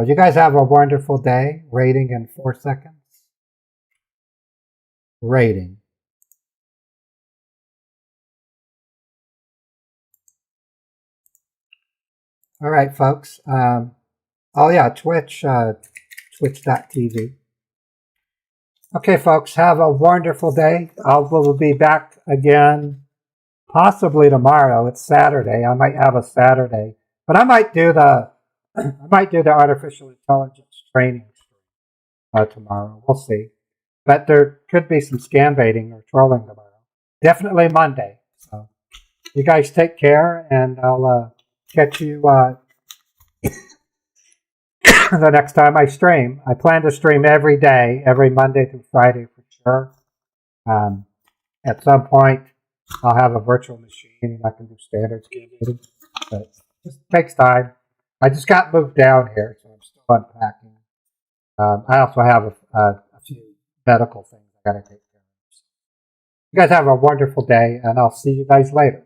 you guys have a wonderful day. Raiding in 4 seconds. Raiding. All right, folks. Oh yeah, Twitch, twitch.tv. Okay, folks, have a wonderful day. We'll be back again possibly tomorrow. It's Saturday. I might have a Saturday, but I might do the artificial intelligence training tomorrow. We'll see. But there could be some scam baiting or trolling tomorrow. Definitely Monday. So you guys take care, and I'll catch you the next time I stream. I plan to stream every day, every Monday through Friday for sure. At some point, I'll have a virtual machine and I can do standard scam baiting. But it just takes time. I just got moved down here, so I'm still unpacking. I also have a few medical things I got to take care of. So you guys have a wonderful day, and I'll see you guys later.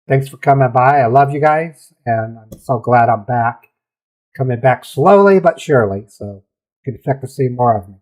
Thanks for coming by. I love you guys, and I'm so glad I'm back. Coming back slowly but surely, so you can expect to see more of me.